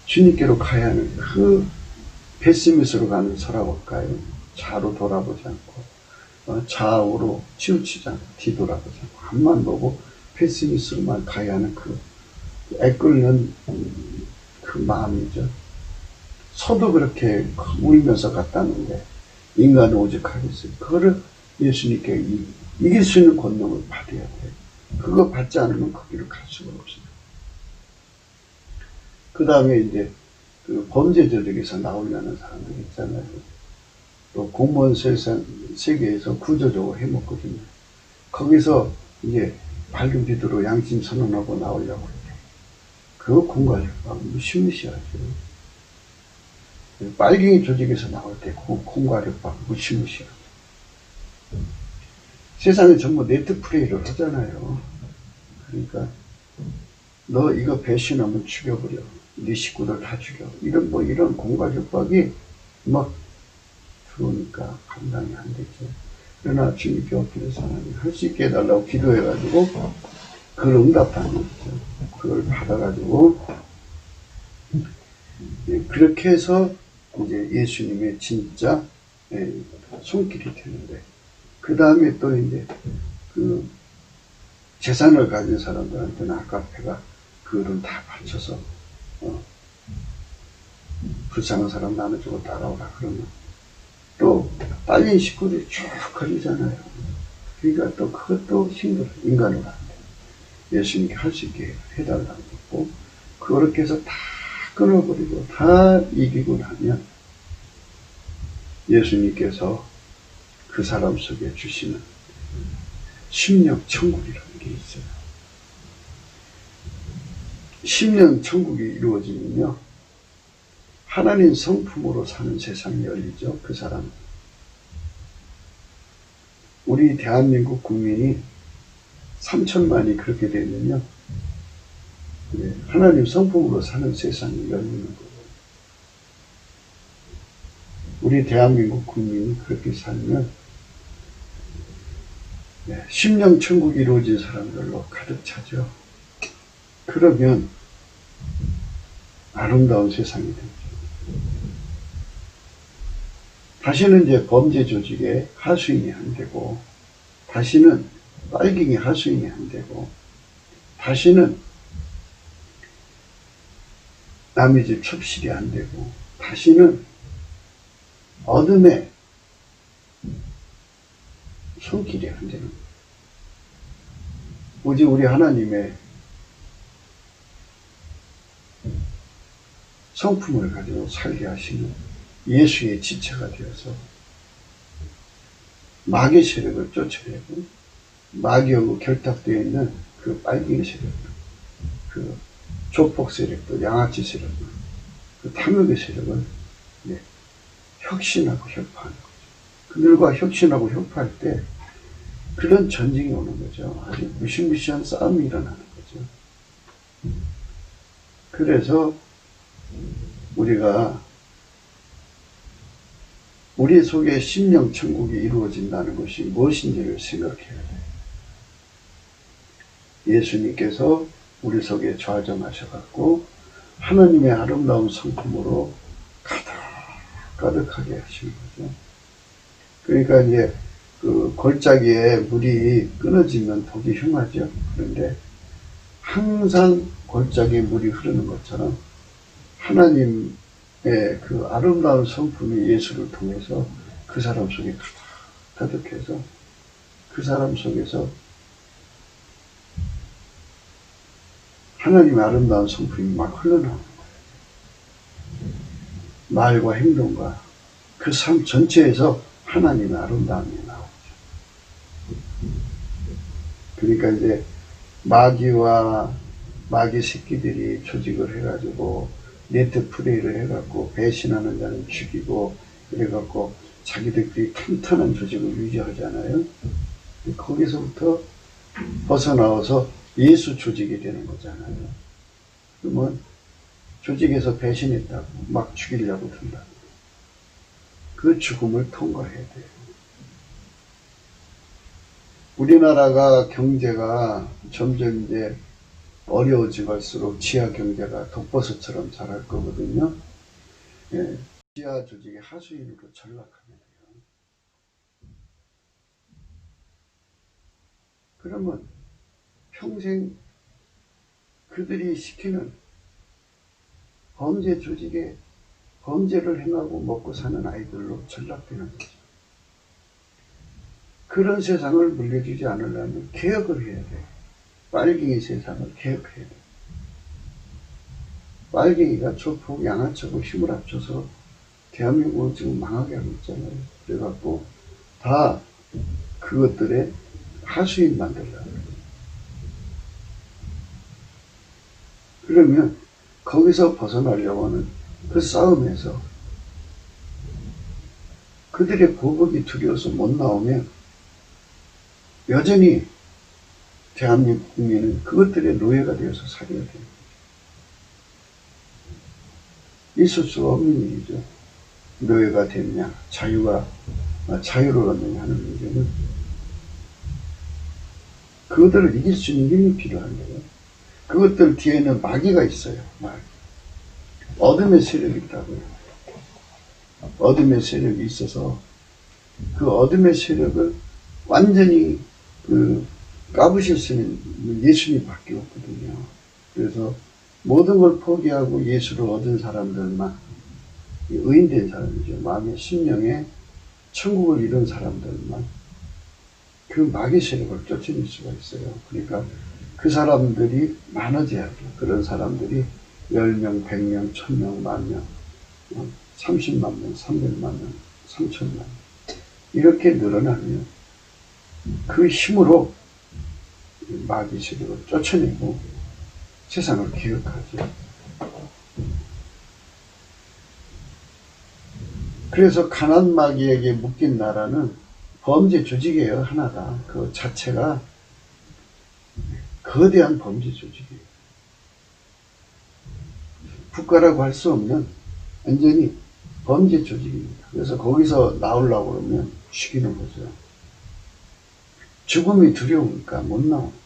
주님께로 가야 하는 그 베스미스로 가는 서라볼까요? 좌로 돌아보지 않고 좌우로 치우치지 않고 뒤돌아보지 않고 앞만 보고 베스미스로만 가야 하는 그 애끓는 그 마음이죠. 서도 그렇게 울면서 갔다는데 인간은 오직하겠어요. 그거를 예수님께 이길 수 있는 권능을 받아야 돼. 그거 받지 않으면 거기를 갈 수가 없어요. 그 다음에 이제 그 범죄 조직에서 나오려는 사람들이 있잖아요. 또 공무원 세계에서 구조적으로 해먹거든요. 거기서 이제 밝은 빛으로 양심 선언하고 나오려고 그래요. 그거 공갈협박 무시무시하죠. 빨갱이 조직에서 나올 때 콩과 력박 무시무시하고 세상에 전부 네트플레이를 하잖아요. 그러니까 너 이거 배신하면 죽여버려. 네 식구들 다 죽여. 이런 공과 력박이 막 들어오니까 감당이 안 되죠. 그러나 주님께 엎드려서 하나님 할 수 있게 해달라고 기도해가지고 그걸 응답하는 거죠. 그걸 받아가지고 그렇게 해서 이제 예수님의 진짜 손길이 되는데 그 다음에 또 이제 그 재산을 가진 사람들한테는 아까페가 그거를 다 바쳐서 불쌍한 사람 나눠주고 따라오라 그러면 또 딸린 식구들이 쭉 걸리잖아요. 그러니까 또 그것도 힘들어. 인간은 안 돼. 예수님께 할 수 있게 해달라고 했고 그렇게 해서 다 끊어버리고 다 이기고 나면 예수님께서 그 사람 속에 주시는 심령 천국이라는 게 있어요. 심령 천국이 이루어지면요 하나님 성품으로 사는 세상이 열리죠. 그 사람. 우리 대한민국 국민이 3천만이 그렇게 되면요 하나님 성품으로 사는 세상이 열리는 거예요. 우리 대한민국 국민이 그렇게 살면 심령 천국이 이루어진 사람들로 가득 차죠. 그러면 아름다운 세상이 됩니다. 다시는 이제 범죄 조직에 하수인이 안 되고, 다시는 빨갱이 하수인이 안 되고, 다시는 남의 집 첩실이 안 되고, 다시는 어둠에 손길이 안 되는 거예요. 오직 우리 하나님의 성품을 가지고 살게 하시는 예수의 지체가 되어서 마귀 세력을 쫓아내고 마귀하고 결탁되어 있는 그 빨갱이 세력, 그 조폭 세력도 양아치 세력도 그 탐욕의 세력을 혁신하고 협파하는 거죠. 그들과 혁신하고 협파할 때 그런 전쟁이 오는 거죠. 아주 무시무시한 싸움이 일어나는 거죠. 그래서 우리가 우리 속에 심령 천국이 이루어진다는 것이 무엇인지를 생각해야 돼요. 예수님께서 우리 속에 좌정하셔갖고 하나님의 아름다운 성품으로 가득하게 하시는 거죠. 그러니까 이제 그 골짜기에 물이 끊어지면 보기 흉하죠. 그런데 항상 골짜기에 물이 흐르는 것처럼 하나님의 그 아름다운 성품이 예수를 통해서 그 사람 속에 가득해서 그 사람 속에서 하나님의 아름다운 성품이 막 흘러나오는 거예요. 말과 행동과 그 삶 전체에서 하나님의 아름다움이 나오죠. 그러니까 이제 마귀와 마귀 새끼들이 조직을 해가지고 네트 플레이를 해갖고 배신하는 자는 죽이고 그래갖고 자기들끼리 튼튼한 조직을 유지하잖아요. 거기서부터 벗어나와서 예수 조직이 되는 거잖아요. 그러면 조직에서 배신했다고 막 죽이려고 든다. 그 죽음을 통과해야 돼요. 우리나라가 경제가 점점 이제 어려워질수록 지하 경제가 독버섯처럼 자랄 거거든요. 지하 조직의 하수인으로 전락하게 돼요. 그러면 평생 그들이 시키는 범죄 조직에 범죄를 행하고 먹고 사는 아이들로 전락되는 거죠. 그런 세상을 물려주지 않으려면 개혁을 해야 돼요. 빨갱이 세상을 개혁해야 돼요. 빨갱이가 조폭, 양아치하고 힘을 합쳐서 대한민국을 지금 망하게 하고 있잖아요. 그래갖고 다 그것들의 하수인 만들려고 해요. 그러면 거기서 벗어나려고 하는 그 싸움에서 그들의 보복이 두려워서 못 나오면 여전히 대한민국 국민은 그것들의 노예가 되어서 살아야 돼요. 있을 수 없는 일이죠. 노예가 됐냐, 자유를 얻느냐 하는 문제는 그것들을 이길 수 있는 힘이 필요한 거예요. 그것들 뒤에는 마귀가 있어요. 마귀. 어둠의 세력이 있다고요. 어둠의 세력이 있어서 그 어둠의 세력을 완전히 까부실 수 있는 예수님밖에 없거든요. 그래서 모든 걸 포기하고 예수를 얻은 사람들만, 의인된 사람이죠. 마음의 심령에 천국을 이룬 사람들만 그 마귀 세력을 쫓아낼 수가 있어요. 그러니까 그 사람들이 많아져야죠. 그런 사람들이 10명, 100명, 1000명, 10,000명, 30만 명, 300만 명, 3,000만 명 이렇게 늘어나면 그 힘으로 마귀 세력을 쫓아내고 세상을 기억하죠. 그래서 가난 마귀에게 묶인 나라는 범죄 조직이에요. 하나가. 그 자체가 거대한 범죄 조직이에요. 국가라고 할 수 없는 완전히 범죄 조직입니다. 그래서 거기서 나오려고 그러면 죽이는 거죠. 죽음이 두려우니까 못 나오는 거예요.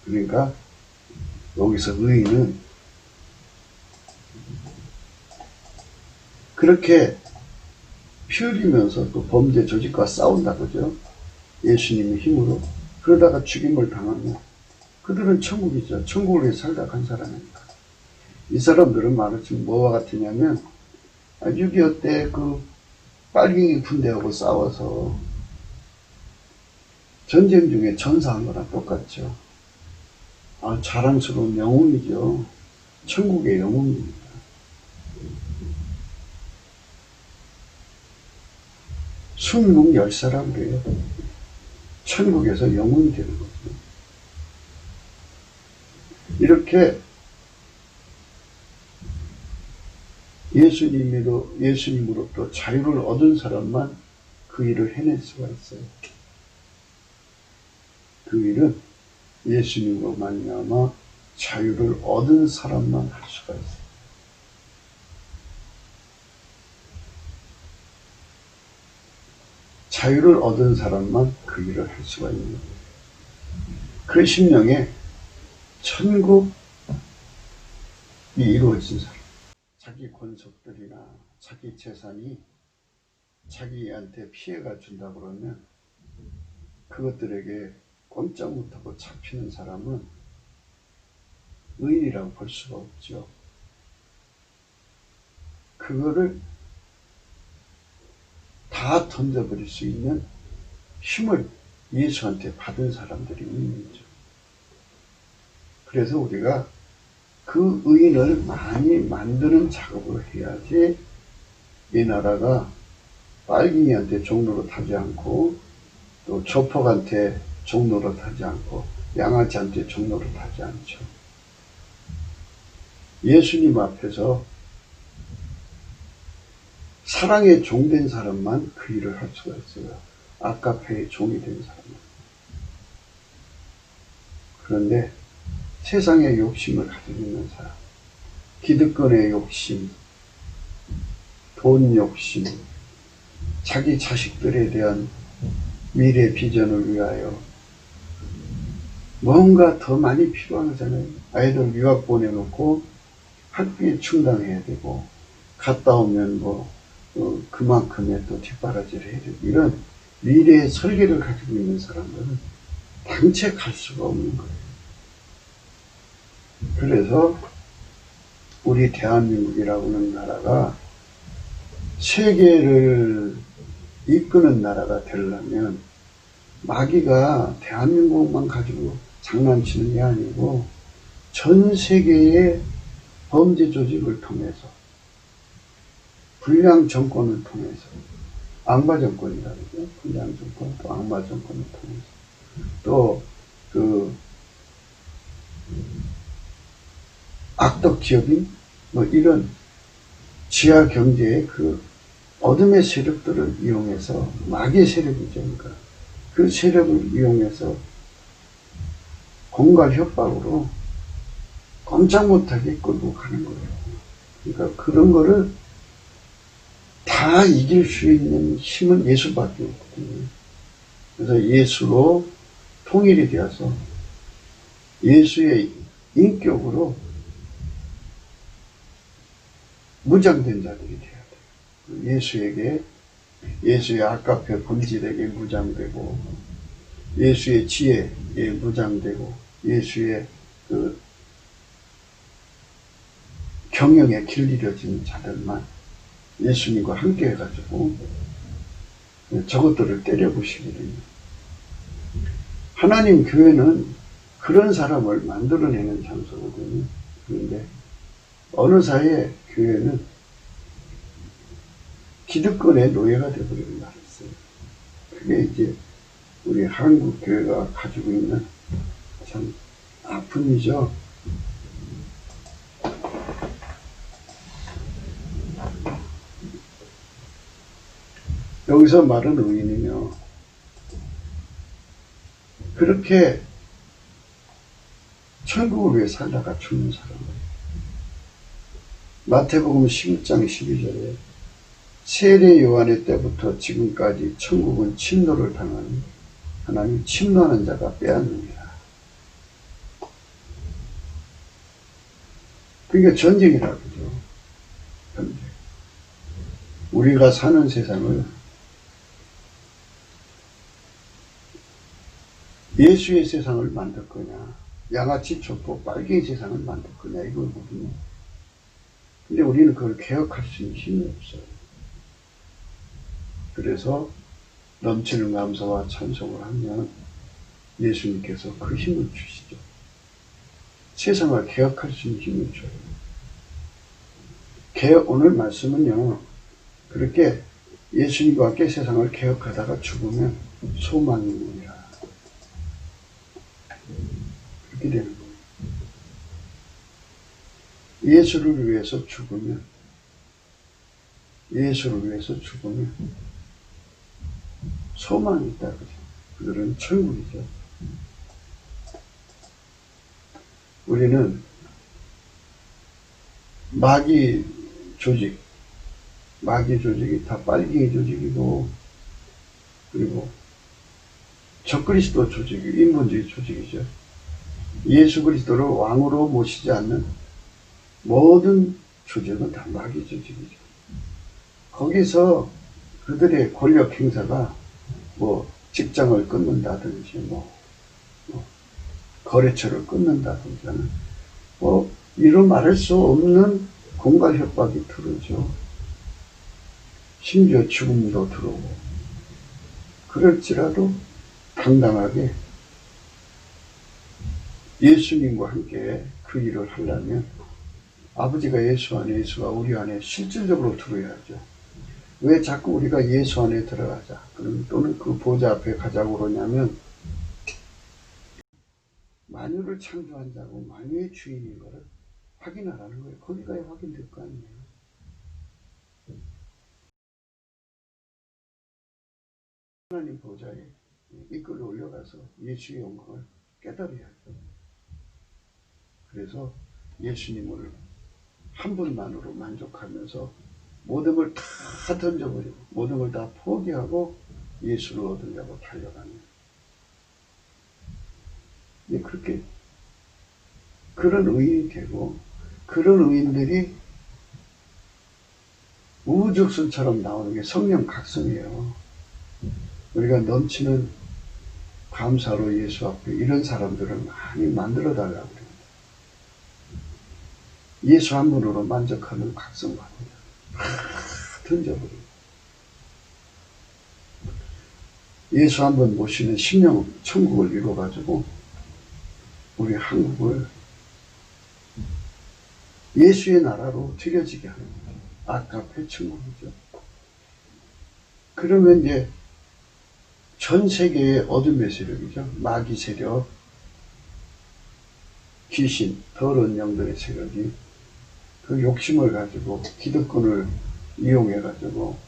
그러니까 여기서 의인은 그렇게 피 흘리면서 또 범죄 조직과 싸운다 그죠? 예수님의 힘으로. 그러다가 죽임을 당하면 그들은 천국이죠. 천국을 위해 살다 간 사람이니까. 이 사람들은 말하자면 뭐와 같으냐면 6.25 때 그 빨갱이 군대하고 싸워서 전쟁 중에 전사한 거랑 똑같죠. 자랑스러운 영웅이죠. 천국의 영웅입니다. 순국 열사라고 그래요. 천국에서 영웅이 되는 거죠. 이렇게 예수님으로부터 자유를 얻은 사람만 그 일을 해낼 수가 있어요. 그 일은 예수님으로 말미암아 자유를 얻은 사람만 할 수가 있어요. 자유를 얻은 사람만 그 일을 할 수가 있는 거예요. 그 심령에 천국이 이루어진 사람. 자기 권속들이나 자기 재산이 자기한테 피해가 준다 그러면 그것들에게 꼼짝 못하고 잡히는 사람은 의인이라고 볼 수가 없죠. 그거를 다 던져버릴 수 있는 힘을 예수한테 받은 사람들이 의인이죠. 그래서 우리가 그 의인을 많이 만드는 작업을 해야지 이 나라가 빨갱이한테 종로로 타지 않고 또 조폭한테 종로로 타지 않고 양아치한테 종로로 타지 않죠. 예수님 앞에서 사랑의 종된 사람만 그 일을 할 수가 있어요. 아까페의 종이 된 사람은. 그런데 세상의 욕심을 가지고 있는 사람, 기득권의 욕심, 돈 욕심, 자기 자식들에 대한 미래 비전을 위하여 뭔가 더 많이 필요하잖아요. 아이들 유학 보내놓고 학비에 충당해야 되고 갔다 오면 그만큼의 또 뒷바라지를 해야 되고 이런 미래의 설계를 가지고 있는 사람들은 당체 갈 수가 없는 거예요. 그래서 우리 대한민국이라고 하는 나라가 세계를 이끄는 나라가 되려면 마귀가 대한민국만 가지고 장난치는 게 아니고 전 세계의 범죄 조직을 통해서 불량 정권을 통해서 악마 정권이라고 그러죠. 불량 정권 또 악마 정권을 통해서 또 악덕 기업인 이런 지하 경제의 그 어둠의 세력들을 이용해서, 마귀의 세력이죠. 그러니까 그 세력을 이용해서 공갈 협박으로 꼼짝 못하게 끌고 가는 거예요. 그러니까 그런 거를 다 이길 수 있는 힘은 예수밖에 없거든요. 그래서 예수로 통일이 되어서 예수의 인격으로 무장된 자들이 되어야 돼요. 예수의 아까페 본질에게 무장되고, 예수의 지혜에 무장되고, 예수의 그 경영에 길들여진 자들만 예수님과 함께 해가지고 저것들을 때려부시거든요. 하나님 교회는 그런 사람을 만들어내는 장소거든요. 그런데 어느 사이에 교회는 기득권의 노예가 되어버리는 날이 있어요. 그게 이제 우리 한국 교회가 가지고 있는 참 아픔이죠. 여기서 말하는 의인이며, 그렇게 천국을 위해 살다가 죽는 사람이에요. 마태복음 11장 12절에 세례 요한의 때부터 지금까지 천국은 침노를 당하는, 하나님 침노하는 자가 빼앗느니라. 그러니까 전쟁이라고 그러죠. 전쟁. 우리가 사는 세상을 예수의 세상을 만들 거냐, 양아치 촛보 빨갱이 세상을 만들 거냐, 이거거든요. 근데 우리는 그걸 개혁할 수 있는 힘이 없어요. 그래서 넘치는 감사와 찬송을 하면 예수님께서 그 힘을 주시죠. 세상을 개혁할 수 있는 힘을 줘요. 오늘 말씀은요, 그렇게 예수님과 함께 세상을 개혁하다가 죽으면 소망이 있느니라. 그렇게 되는 거예요. 예수를 위해서 죽으면 소망이 있다. 그죠? 그들은 천국이죠. 우리는 마귀 조직이 다 빨갱이 조직이고, 그리고 적그리스도 조직이 인본주의 조직이죠. 예수 그리스도를 왕으로 모시지 않는 모든 조직은 다 마귀 조직이죠. 거기서 그들의 권력 행사가 직장을 끊는다든지 거래처를 끊는다든지 하는 이루 말할 수 없는 공갈 협박이 들어오죠. 심지어 죽음도 들어오고. 그럴지라도 당당하게 예수님과 함께 그 일을 하려면 아버지가 예수 안에, 예수가 우리 안에 실질적으로 들어야죠. 왜 자꾸 우리가 예수 안에 들어가자, 또는 그 보좌 앞에 가자고 그러냐면, 만유를 창조한 자고 만유의 주인인 것을 확인하라는 거예요. 거기가 확인될 거 아니에요. 하나님 보좌에 이끌어 올려가서 예수의 영광을 깨달아야죠. 그래서 예수님을 한 분만으로 만족하면서 모든 걸 다 던져버리고 모든 걸 다 포기하고 예수를 얻으려고 달려가는, 그렇게 그런 의인이 되고, 그런 의인들이 우후죽순처럼 나오는 게 성령 각성이에요. 우리가 넘치는 감사로 예수 앞에 이런 사람들을 많이 만들어 달라고 그래요. 예수 한 분으로 만족하는 각성받니다. 던져버리고 예수 한 번 모시는 심령 천국을 이루어가지고 우리 한국을 예수의 나라로 들여지게 하는 거예요. 아까페 천국이죠. 그러면 이제 전 세계의 어둠의 세력이죠. 마귀 세력, 귀신, 더러운 영들의 세력이 그 욕심을 가지고 기득권을 이용해 가지고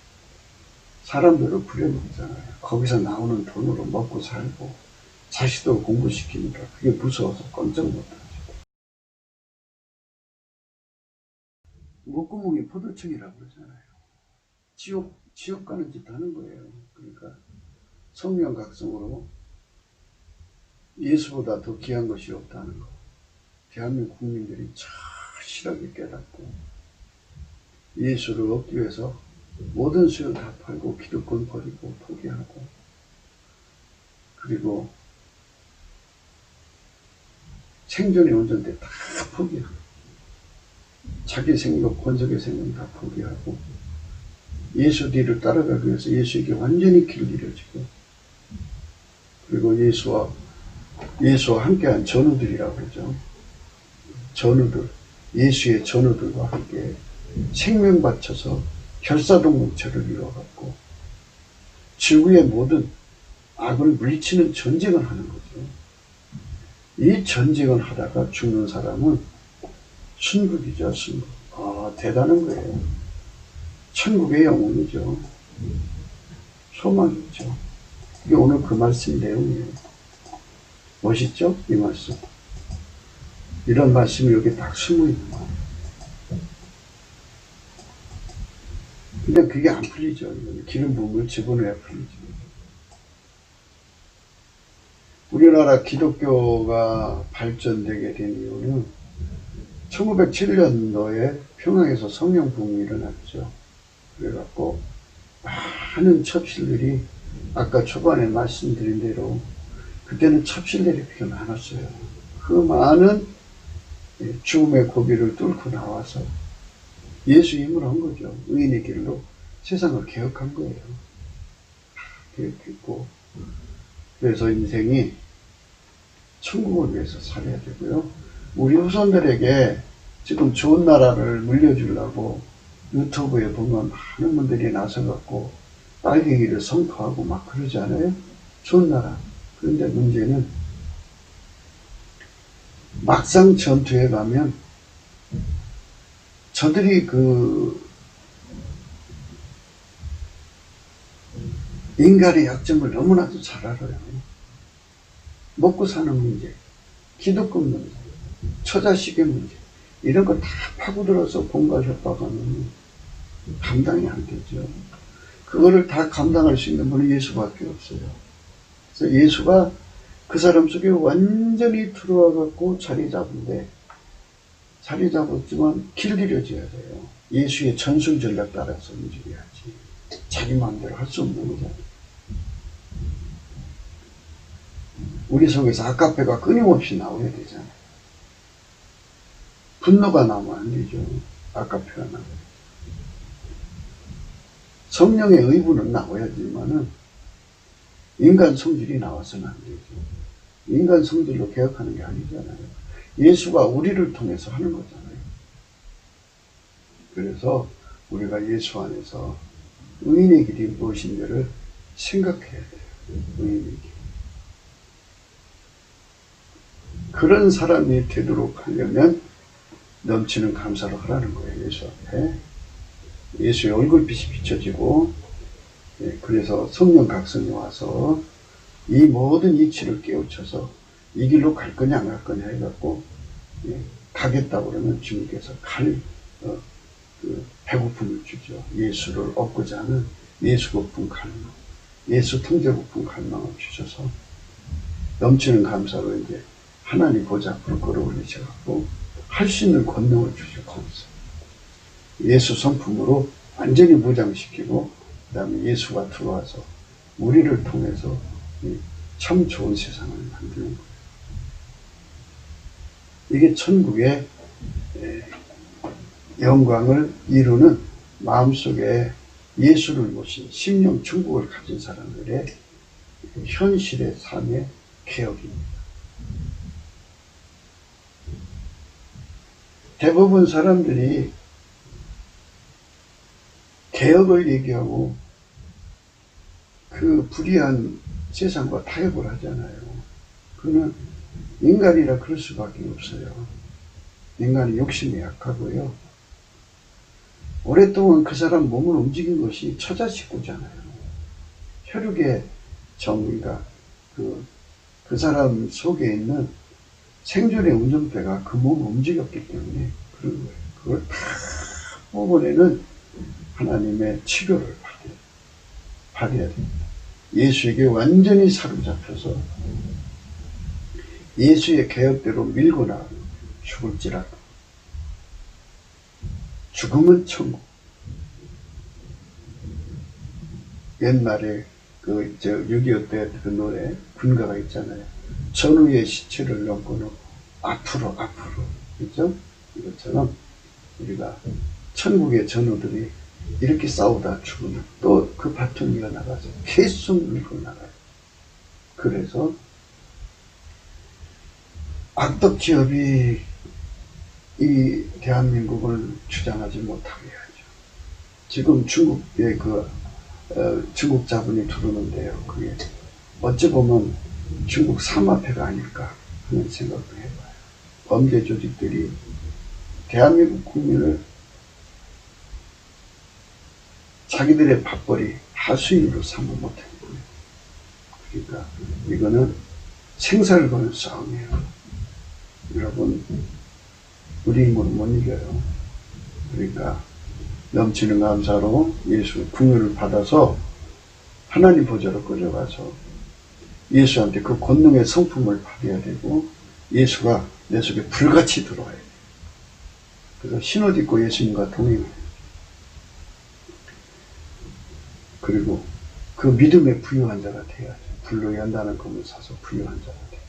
사람들을 부려먹잖아요. 거기서 나오는 돈으로 먹고 살고 자식도 공부시키니까 그게 무서워서 꼼짝 못하죠. 목구멍이 포도청이라고 그러잖아요. 지옥 가는 짓 하는 거예요. 그러니까 성령각성으로 예수보다 더 귀한 것이 없다는 거. 대한민국 국민들이 착실하게 깨닫고 예수를 얻기 위해서 모든 수요 다 팔고 기득권 버리고 포기하고 그리고 생존의 온전대 다 포기하고 자기 생각, 권속의 생각 다 포기하고 예수 뒤를 따라가기 위해서 예수에게 완전히 길을 잃어지고 그리고 예수와 함께한 전우들이라고 그러죠. 전우들, 예수의 전우들과 함께 생명 바쳐서 결사동맹체를 이루어갖고 지구의 모든 악을 물리치는 전쟁을 하는 거죠. 이 전쟁을 하다가 죽는 사람은 순국이죠, 순국. 대단한 거예요. 천국의 영혼이죠. 소망이죠. 이게 오늘 그 말씀 내용이에요. 멋있죠? 이 말씀. 이런 말씀이 여기 딱 숨어 있는 거예요. 근데 그게 안 풀리죠. 기름 부음을 집어넣어야 풀리죠. 우리나라 기독교가 발전되게 된 이유는 1907년도에 평양에서 성령 부흥이 일어났죠. 그래갖고 많은 첩실들이 아까 초반에 말씀드린 대로 그때는 첩실들이 그렇게 많았어요. 그 많은 죽음의 고비를 뚫고 나와서 예수 힘으로 한 거죠. 의인의 길로 세상을 개혁한 거예요. 개혁했고 그래서 인생이 천국을 위해서 살아야 되고요. 우리 후손들에게 지금 좋은 나라를 물려주려고 유튜브에 보면 많은 분들이 나서갖고 빨갱이를 선포하고 막 그러지 않아요? 좋은 나라. 그런데 문제는 막상 전투에 가면 저들이 인간의 약점을 너무나도 잘 알아요. 먹고 사는 문제, 기득권 문제, 처자식의 문제 이런 거 다 파고들어서 공갈 협박하면 감당이 안 되죠. 그거를 다 감당할 수 있는 분은 예수밖에 없어요. 그래서 예수가 그 사람 속에 완전히 들어와 갖고 자리 잡은데 자리 잡았지만 길들여져야 돼요. 예수의 전술 전략 따라서 움직여야지. 자기 마음대로 할 수 없는 거잖아요. 우리 속에서 아까페가 끊임없이 나와야 되잖아요. 분노가 나오면 안 되죠. 아까페가 나와야 돼요. 성령의 의분은 나와야지만은 인간 성질이 나와서는 안 되죠. 인간 성질로 개혁하는 게 아니잖아요. 예수가 우리를 통해서 하는 거잖아요. 그래서 우리가 예수 안에서 의인의 길이 무엇인지를 생각해야 돼요. 의인의 길. 그런 사람이 되도록 하려면 넘치는 감사를 하라는 거예요. 예수 앞에. 예수의 얼굴빛이 비춰지고 그래서 성령 각성이 와서 이 모든 이치를 깨우쳐서 이 길로 갈 거냐 안 갈 거냐 해갖고 가겠다고 그러면 주님께서 그 배고픔을 주죠. 예수를 얻고자 하는 예수 고픈 갈망, 예수 통제 고픈 갈망을 주셔서 넘치는 감사로 이제 하나님 보좌 앞으로 끌어올리셔갖고 할 수 있는 권능을 주죠. 거기서 예수 성품으로 완전히 무장시키고 그 다음에 예수가 들어와서 우리를 통해서 참 좋은 세상을 만드는 거예요. 이게 천국의 영광을 이루는 마음속에 예수를 모신 심령 천국을 가진 사람들의 현실의 삶의 개혁입니다. 대부분 사람들이 개혁을 얘기하고 그 불의한 세상과 타협을 하잖아요. 그는 인간이라 그럴 수밖에 없어요. 인간이 욕심이 약하고요. 오랫동안 그 사람 몸을 움직인 것이 처자 식구잖아요. 혈육의 정의가 그 사람 속에 있는 생존의 운전대가 그 몸을 움직였기 때문에 그런 거예요. 그걸 다 뽑아내는 하나님의 치료를 받아야 됩니다. 예수에게 완전히 사로잡혀서 예수의 개혁대로 밀고 나가는 죽을지라도 죽음은 천국. 옛날에 6.25 때 그 노래 군가가 있잖아요. 전우의 시체를 넘고는 앞으로 그죠? 이것처럼 우리가 천국의 전우들이 이렇게 싸우다 죽으면 또 그 바톤 이어나가서 계속 밀고 나가요. 그래서 악덕 기업이 이 대한민국을 주장하지 못하게 해야죠. 지금 중국의 중국 자본이 들어오는데요. 그게 어찌 보면 중국 삼합회가 아닐까 하는 생각도 해봐요. 범죄 조직들이 대한민국 국민을 자기들의 밥벌이 하수인으로 삼아 못했고요. 그러니까 이거는 생사를 거는 싸움이에요. 여러분, 우리 힘으로 못 이겨요. 그러니까 넘치는 감사로 예수 긍휼을 받아서 하나님 보좌로 끌려가서 예수한테 그 권능의 성품을 받아야 되고 예수가 내 속에 불같이 들어와야 돼요. 그래서 신옷 입고 예수님과 동행해요. 그리고 그 믿음에 부유한 자가 돼야죠. 불로 연다는 금을 사서 부유한 자가 돼요.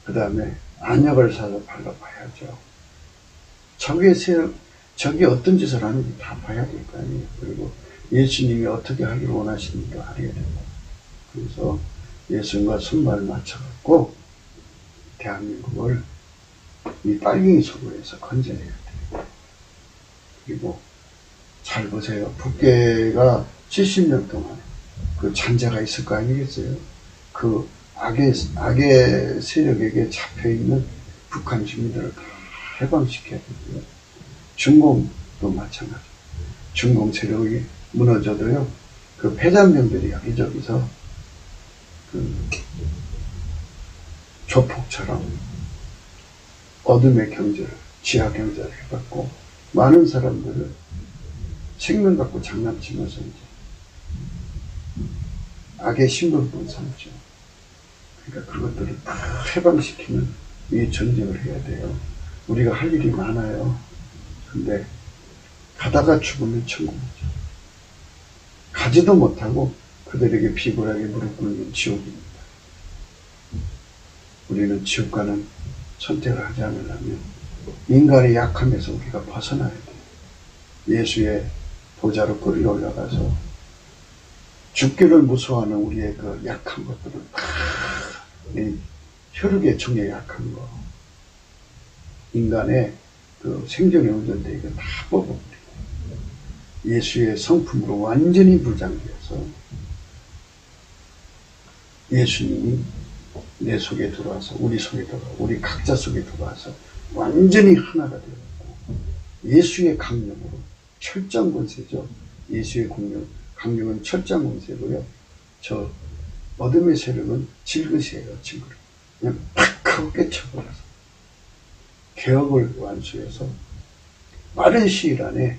그 다음에 안약을 사서 발라봐야죠. 적이 어떤 짓을 하는지 다 봐야 될 거 아니에요. 그리고 예수님이 어떻게 하기를 원하시는지도 알아야 됩니다. 그래서 예수님과 손발을 맞춰갖고 대한민국을 이 빨갱이 속으로해서 건져내야 돼요. 그리고 잘 보세요. 북괴가 70년 동안 그 잔재가 있을 거 아니겠어요? 그 악의 세력에게 잡혀있는 북한 주민들을 다 해방시켜야 되고요. 중공도 마찬가지. 중공 세력이 무너져도요. 그 패잔병들이 여기저기서 조폭처럼 어둠의 경제를, 지하 경제를 해갖고 많은 사람들을 생명 갖고 장난치면서 이제 악의 신분권 삼죠. 그러니까 그것들을 다 해방시키는 이 전쟁을 해야 돼요. 우리가 할 일이 많아요. 근데 가다가 죽으면 천국이죠. 가지도 못하고 그들에게 비굴하게 무릎 꿇는 지옥입니다. 우리는 지옥과는 선택을 하지 않으려면 인간의 약함에서 우리가 벗어나야 돼요. 예수의 보좌로 끌려 올라가서 죽기를 무서워하는 우리의 그 약한 것들을 다 이 혈육의 종의 약한 거, 인간의 그 생존의 운전대 이거 다 뽑아버리고 예수의 성품으로 완전히 무장되어서 예수님이 내 속에 들어와서 우리 속에 들어와 우리 각자 속에 들어와서 완전히 하나가 되었고 예수의 강력으로 철장 권세죠. 예수의 강력은 철장 권세고요. 저 어둠의 세력은 질그시예요. 질그릇. 그냥 팍 하고 깨쳐버려서 개혁을 완수해서 빠른 시일 안에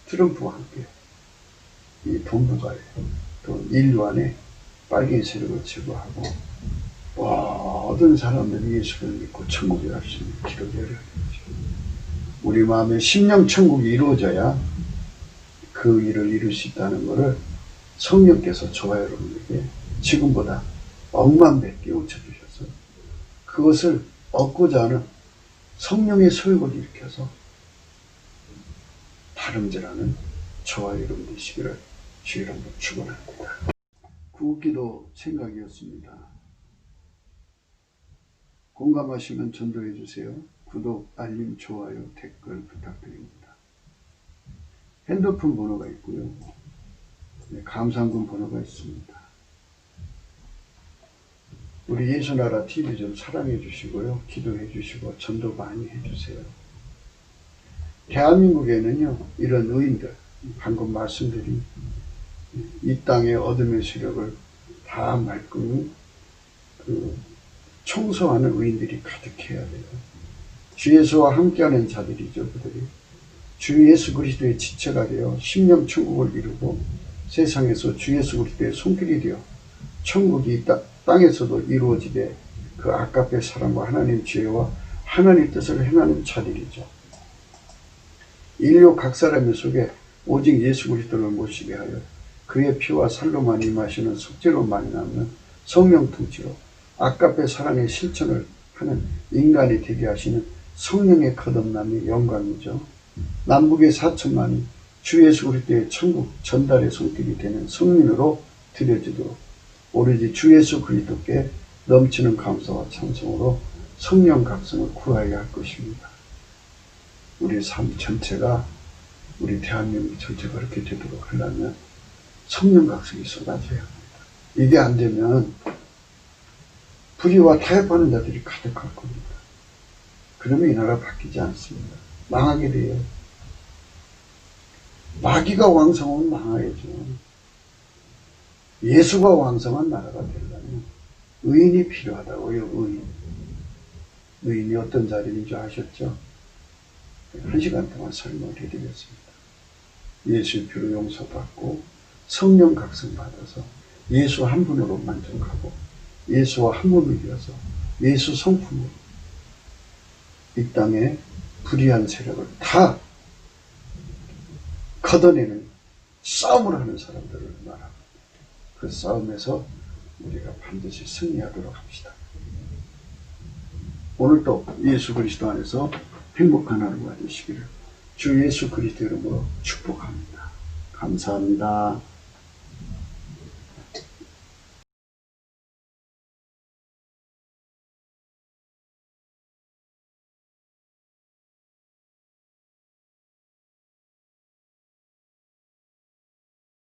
트럼프와 함께 이 본부가 또 인류 안에 빨갱이 세력을 제거하고 모든 사람들이 예수를 믿고 천국에 갈 수 있는 길을 열어야 되죠. 우리 마음에 심령 천국이 이루어져야 그 일을 이룰 수 있다는 것을 성령께서 저와 여러분에게 지금보다 억만 배 깨우쳐 주셔서 그것을 얻고자 하는 성령의 소욕을 일으켜서 다름질하는 저와 여러분 되시기를 주의 이름으로 축원합니다. 구기도 생각이었습니다. 공감하시면 전도해 주세요. 구독, 알림, 좋아요, 댓글 부탁드립니다. 핸드폰 번호가 있고요. 네, 감사한금 번호가 있습니다. 우리 예수나라 TV 좀 사랑해 주시고요. 기도해 주시고 전도 많이 해 주세요. 대한민국에는요. 이런 의인들, 방금 말씀드린 이 땅의 어둠의 세력을 다 말끔 청소하는 의인들이 가득해야 돼요. 주 예수와 함께하는 자들이죠. 그들이 주 예수 그리스도의 지체가 되어 심령 천국을 이루고 세상에서 주 예수 그리스도의 손길이 되어 천국이 땅에서도 이루어지되 그 아깝게 사랑과 하나님 지혜와 하나님 뜻을 행하는 자들이죠. 인류 각 사람의 속에 오직 예수 그리스도를 모시게 하여 그의 피와 살로만 임하시는 속죄로 만나는 성령 통치로 아깝게 사랑의 실천을 하는 인간이 되게 하시는 성령의 거듭남이 영광이죠. 남북의 4천만이 주 예수 그리스도의 천국 전달의 손길이 되는 성민으로 드려지도록 오로지 주 예수 그리스도께 넘치는 감사와 찬송으로 성령 각성을 구하여야 할 것입니다. 우리 삶 전체가, 우리 대한민국 전체가 그렇게 되도록 하려면 성령 각성이 쏟아져야 합니다. 이게 안 되면 불의와 타협하는 자들이 가득할 겁니다. 그러면 이 나라 바뀌지 않습니다. 망하게 돼요. 마귀가 왕성하면 망하야죠. 예수가 왕성한 나라가 되려면 의인이 필요하다고요. 의인이 어떤 자리인 줄 아셨죠? 1시간 동안 설명을 해드렸습니다. 예수의 피로 용서받고 성령 각성 받아서 예수 한 분으로 만족하고 예수와 한 몸이 되어서 예수 성품으로 이 땅에 불의한 세력을 다 걷어내는 싸움을 하는 사람들을 말합니다. 그 싸움에서 우리가 반드시 승리하도록 합시다. 오늘도 예수 그리스도 안에서 행복한 하루가 되시기를 주 예수 그리스도 이름으로 축복합니다. 감사합니다.